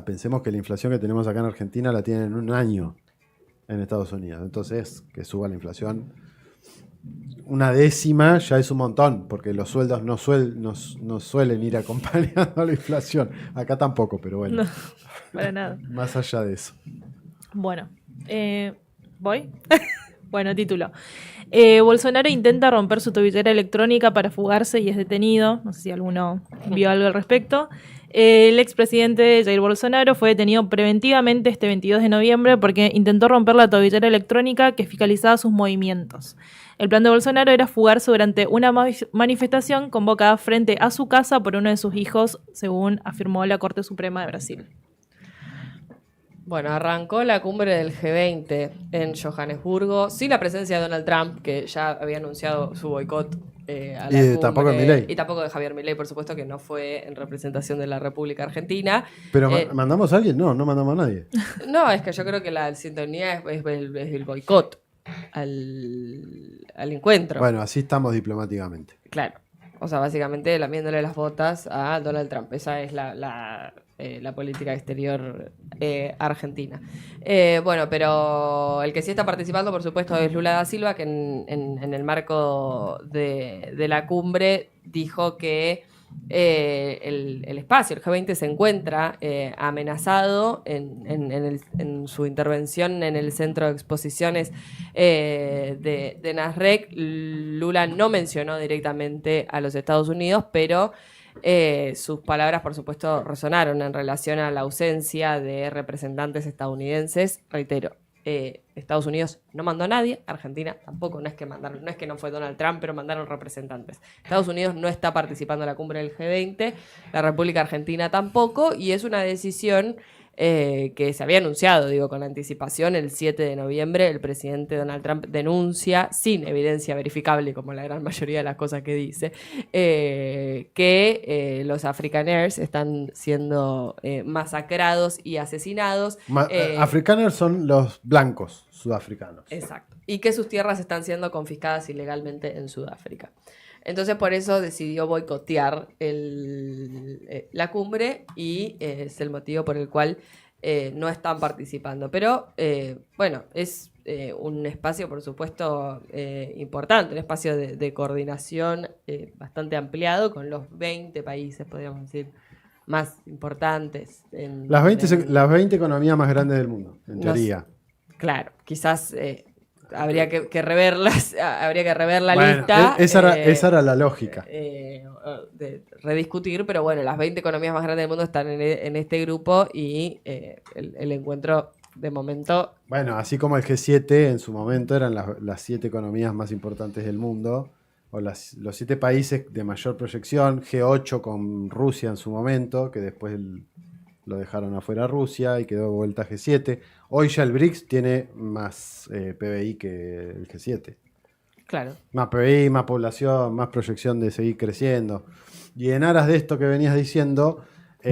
Pensemos que la inflación que tenemos acá en Argentina la tienen en un año en Estados Unidos. Entonces, que suba la inflación una décima ya es un montón, porque los sueldos no suelen ir acompañando a la inflación. Acá tampoco, pero bueno.
No, para nada.
Más allá de eso.
Bueno, ¿voy? Bueno, título. Bolsonaro intenta romper su tobillera electrónica para fugarse y es detenido. No sé si alguno vio algo al respecto. El expresidente Jair Bolsonaro fue detenido preventivamente este 22 de noviembre porque intentó romper la tobillera electrónica que fiscalizaba sus movimientos. El plan de Bolsonaro era fugarse durante una manifestación convocada frente a su casa por uno de sus hijos, según afirmó la Corte Suprema de Brasil.
Bueno, arrancó la cumbre del G20 en Johannesburgo, sin la presencia de Donald Trump, que ya había anunciado su boicot a la cumbre.
Tampoco de Milei.
Y tampoco de Javier Milei, por supuesto, que no fue en representación de la República Argentina.
¿Pero mandamos a alguien? No mandamos a nadie.
No, es que yo creo que la sintonía es el boicot al encuentro.
Bueno, así estamos diplomáticamente.
Claro. O sea, básicamente lamiéndole las botas a Donald Trump. Esa es la política exterior argentina. Bueno, pero el que sí está participando, por supuesto, es Lula da Silva, que en el marco de la cumbre dijo que el espacio, el G20, se encuentra amenazado en su intervención en el centro de exposiciones de Nasrec. Lula no mencionó directamente a los Estados Unidos, pero sus palabras, por supuesto, resonaron en relación a la ausencia de representantes estadounidenses. Reitero, Estados Unidos no mandó a nadie, Argentina tampoco, no es que no fue Donald Trump, pero mandaron representantes. Estados Unidos no está participando en la cumbre del G20, la República Argentina tampoco, y es una decisión que se había anunciado, con anticipación. El 7 de noviembre el presidente Donald Trump denuncia, sin evidencia verificable, como la gran mayoría de las cosas que dice, que los Afrikaners están siendo masacrados y asesinados.
Afrikaners son los blancos sudafricanos.
Exacto. Y que sus tierras están siendo confiscadas ilegalmente en Sudáfrica. Entonces, por eso decidió boicotear la cumbre y es el motivo por el cual no están participando. Pero, bueno, es un espacio, por supuesto, importante, un espacio de coordinación bastante ampliado con los 20 países, podríamos decir, más importantes.
Las 20 economías más grandes del mundo, en teoría.
Claro, quizás... habría que reverlas, habría que rever la
bueno,
lista.
Esa era la lógica.
De rediscutir, pero bueno, las 20 economías más grandes del mundo están en este grupo y el encuentro de momento...
Bueno, así como el G7 en su momento eran las 7 economías más importantes del mundo, o los 7 países de mayor proyección, G8 con Rusia en su momento, que después lo dejaron afuera Rusia y quedó vuelta a G7. Hoy ya el BRICS tiene más PBI que el G7.
Claro.
Más PBI, más población, más proyección de seguir creciendo. Y en aras de esto que venías diciendo, y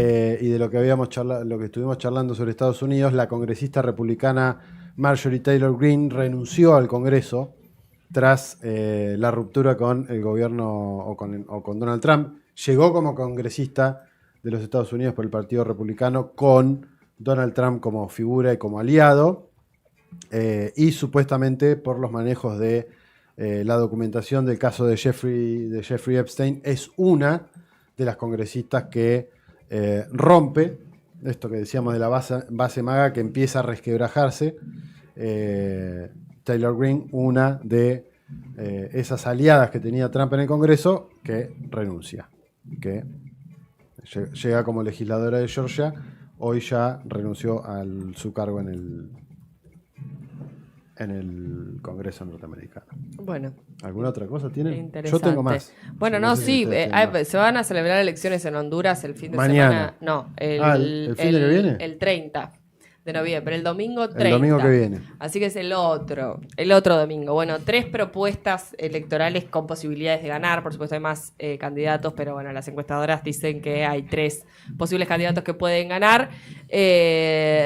de lo que estuvimos charlando sobre Estados Unidos, la congresista republicana Marjorie Taylor Greene renunció al Congreso tras la ruptura con el gobierno o con Donald Trump. Llegó como congresista de los Estados Unidos por el Partido Republicano con Donald Trump como figura y como aliado, y supuestamente por los manejos de la documentación del caso de Jeffrey Epstein, es una de las congresistas que rompe esto que decíamos de la base MAGA, que empieza a resquebrajarse. Taylor Greene, una de esas aliadas que tenía Trump en el Congreso, que renuncia, que llega como legisladora de Georgia. Hoy ya renunció a su cargo en el Congreso norteamericano.
Bueno.
¿Alguna otra cosa tienen?
Interesante.
Yo tengo más.
Bueno, no, sí. Se van a celebrar elecciones en Honduras el fin de
Mañana.
semana. No,
¿el fin de que viene?
El 30 de noviembre, el domingo 30.
El domingo que viene.
Así que es el otro domingo. Bueno, 3 propuestas electorales con posibilidades de ganar. Por supuesto hay más candidatos, pero bueno, las encuestadoras dicen que hay 3 posibles candidatos que pueden ganar.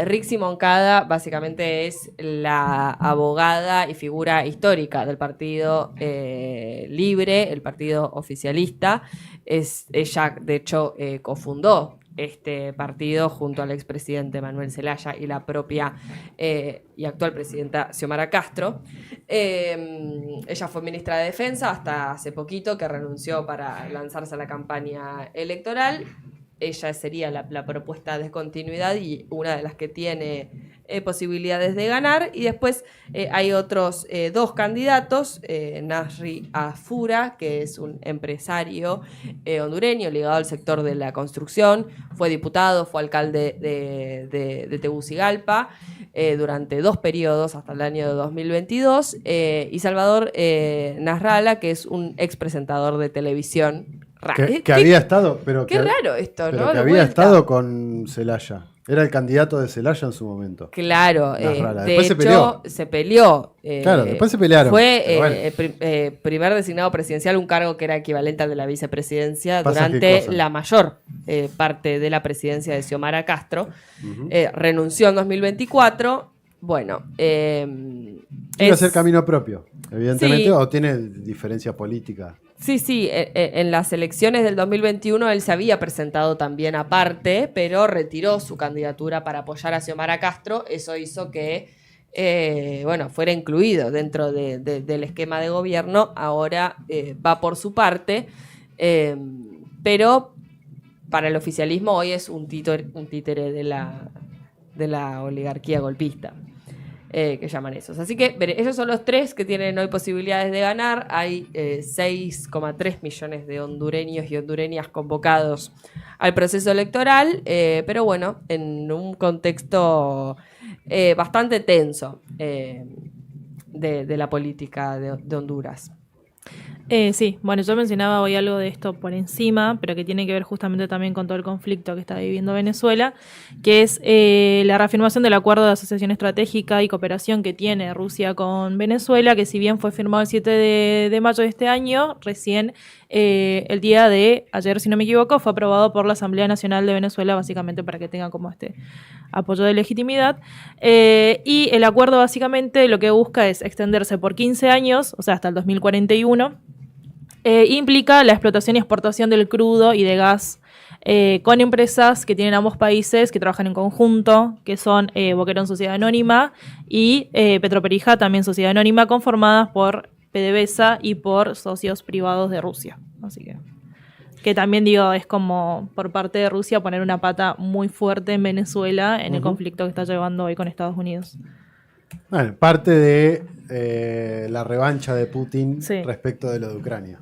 Rixi Moncada básicamente es la abogada y figura histórica del Partido Libre, el partido oficialista. Ella, de hecho, cofundó este partido junto al expresidente Manuel Zelaya y la propia y actual presidenta Xiomara Castro. Ella fue ministra de Defensa hasta hace poquito, que renunció para lanzarse a la campaña electoral. Ella sería la propuesta de continuidad y una de las que tiene posibilidades de ganar. Y después hay otros 2 candidatos, Nasri Afura, que es un empresario hondureño ligado al sector de la construcción, fue diputado, fue alcalde de Tegucigalpa durante 2 periodos hasta el año 2022, y Salvador Nasralla, que es un expresentador de televisión
Que había estado, pero
qué raro esto,
pero
¿no?
que
De
había
vuelta.
estado con Zelaya. Era el candidato de Zelaya en su momento.
Claro,
Más rara.
de
Después
hecho, se peleó.
Claro, después se pelearon.
Fue
Pero bueno.
primer designado presidencial, un cargo que era equivalente al de la vicepresidencia
Pasa qué
durante
cosa.
la mayor parte de la presidencia de Xiomara Castro.
Ujú.
Renunció en 2024. Bueno,
Iba a hacer camino propio, evidentemente,
Sí.
o tiene diferencia política.
Sí, en las elecciones del 2021 él se había presentado también aparte, pero retiró su candidatura para apoyar a Xiomara Castro. Eso hizo que, fuera incluido dentro del esquema de gobierno. Ahora va por su parte, pero para el oficialismo hoy es un títere de la oligarquía golpista. Que llaman esos. Así que ellos son los tres que tienen hoy posibilidades de ganar. Hay 6,3 millones de hondureños y hondureñas convocados al proceso electoral, pero bueno, en un contexto bastante tenso de la política de Honduras.
Sí, bueno, yo mencionaba hoy algo de esto por encima, pero que tiene que ver justamente también con todo el conflicto que está viviendo Venezuela, que es la reafirmación del acuerdo de asociación estratégica y cooperación que tiene Rusia con Venezuela, que si bien fue firmado el 7 de mayo de este año, recién el día de ayer, si no me equivoco, fue aprobado por la Asamblea Nacional de Venezuela, básicamente para que tenga como este apoyo de legitimidad. Y el acuerdo básicamente lo que busca es extenderse por 15 años, o sea, hasta el 2041, implica la explotación y exportación del crudo y de gas con empresas que tienen ambos países que trabajan en conjunto, que son Boquerón Sociedad Anónima y Petroperija, también Sociedad Anónima, conformadas por PDVSA y por socios privados de Rusia. Así que también digo, es como por parte de Rusia poner una pata muy fuerte en Venezuela en el conflicto que está llevando hoy con Estados Unidos.
Bueno, parte de la revancha de Putin respecto de lo de Ucrania.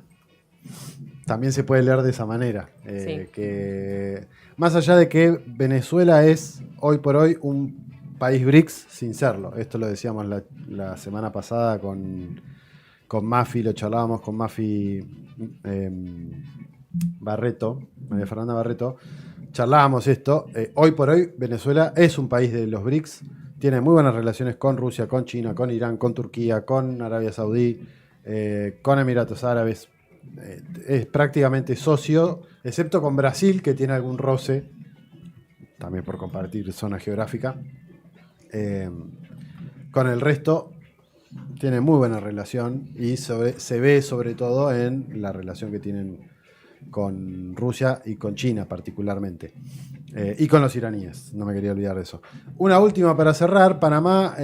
También se puede leer de esa manera. Que más allá de que Venezuela es hoy por hoy un país BRICS sin serlo. Esto lo decíamos la semana pasada con Mafi, lo charlábamos con Mafi Barreto, María Fernanda Barreto. Charlábamos esto. Hoy por hoy Venezuela es un país de los BRICS. Tiene muy buenas relaciones con Rusia, con China, con Irán, con Turquía, con Arabia Saudí, con Emiratos Árabes. Es prácticamente socio, excepto con Brasil, que tiene algún roce, también por compartir zona geográfica. Con el resto tiene muy buena relación y se ve sobre todo en la relación que tienen con Rusia y con China particularmente. Y con los iraníes, no me quería olvidar de eso. Una última para cerrar. Panamá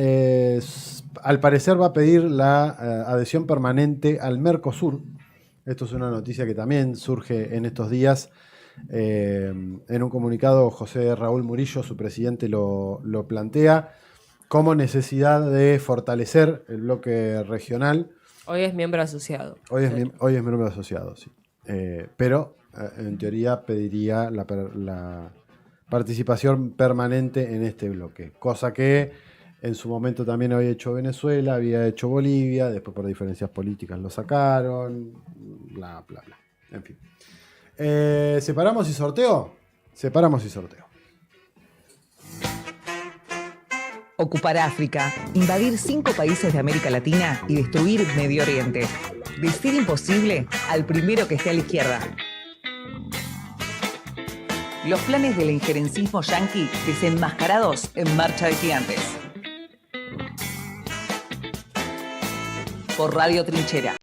al parecer va a pedir la adhesión permanente al Mercosur. Esto es una noticia que también surge en estos días. En un comunicado, José Raúl Murillo, su presidente, lo plantea como necesidad de fortalecer el bloque regional.
Hoy es miembro asociado.
Hoy es miembro asociado, sí. Pero en teoría pediría la participación permanente en este bloque, cosa que en su momento también había hecho Venezuela, había hecho Bolivia, después por diferencias políticas lo sacaron, bla, bla, bla. En fin. ¿Separamos y sorteo? Separamos y sorteo.
Ocupar África, invadir 5 países de América Latina y destruir Medio Oriente. De ser imposible al primero que esté a la izquierda. Los planes del injerencismo yanqui desenmascarados en Marcha de Gigantes. Por Radio Trinchera.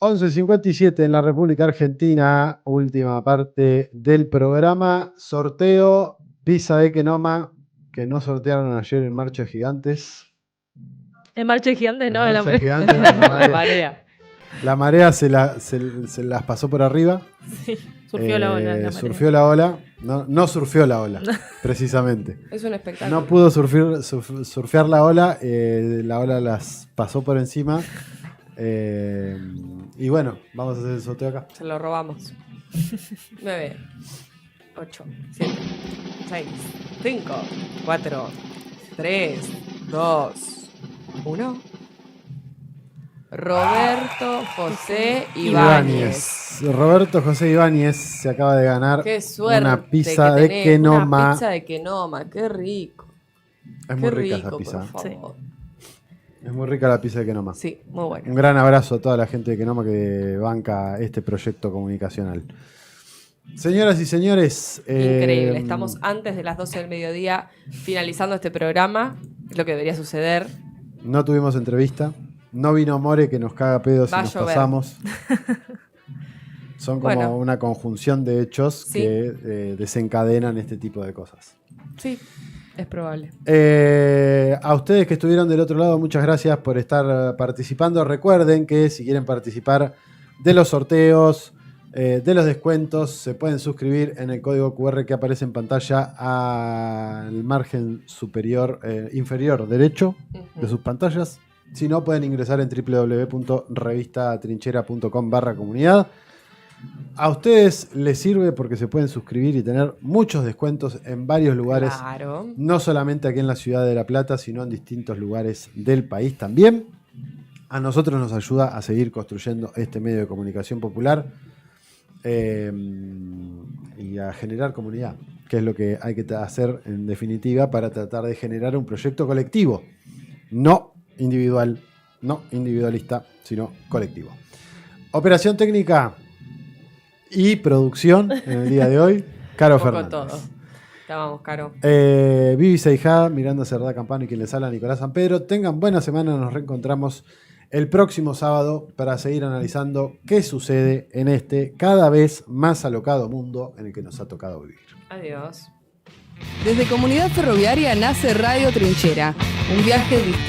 (11:57) en la República Argentina, última parte del programa. Sorteo Pizza de Kenoma, que no sortearon ayer en Marcha de Gigantes.
En Marcha de Gigantes, no, en la
Marcha de Gigantes,
Marea.
La marea se las pasó por arriba.
Sí, surfió la ola. La marea.
Surfió la ola. No surfió la ola, precisamente.
Es un espectáculo.
No pudo surfear la ola las pasó por encima. Y bueno, vamos a hacer el sorteo acá.
Se lo robamos. 9, 8, 7, 6, 5, 4, 3, 2, 1. Roberto José Ibáñez.
Roberto José Ibáñez se acaba de ganar
Qué suerte
una pizza
que
de
tenés,
quenoma.
Una pizza de quenoma, qué rico.
Es muy
Qué
rica
rico,
esa pizza.
por favor.
Es muy rica la pizza de quenoma.
Sí, muy buena.
Un gran abrazo a toda la gente de Quenoma que banca este proyecto comunicacional. Señoras y señores.
Increíble. Estamos antes de las 12 del mediodía finalizando este programa. Es lo que debería suceder.
No tuvimos entrevista. No vino More que nos caga pedos y nos pasamos. Son como una conjunción de hechos que desencadenan este tipo de cosas.
Sí, es probable.
A ustedes que estuvieron del otro lado, muchas gracias por estar participando. Recuerden que si quieren participar de los sorteos, de los descuentos, se pueden suscribir en el código QR que aparece en pantalla al margen inferior derecho de sus pantallas. Si no, pueden ingresar en www.revistatrinchera.com/comunidad. A ustedes les sirve porque se pueden suscribir y tener muchos descuentos en varios lugares.
Claro.
No solamente aquí en la ciudad de La Plata, sino en distintos lugares del país también. A nosotros nos ayuda a seguir construyendo este medio de comunicación popular y a generar comunidad, que es lo que hay que hacer en definitiva para tratar de generar un proyecto colectivo. No individual, no individualista, sino colectivo. Operación técnica y producción en el día de hoy, Caro Fernández.
Todo. Te amamos, Caro.
Vivi Seijá, Miranda Cerdá Campano y quien les habla, Nicolás San Pedro. Tengan buena semana, nos reencontramos el próximo sábado para seguir analizando qué sucede en este cada vez más alocado mundo en el que nos ha tocado vivir.
Adiós.
Desde Comunidad Ferroviaria nace Radio Trinchera, un viaje distinto.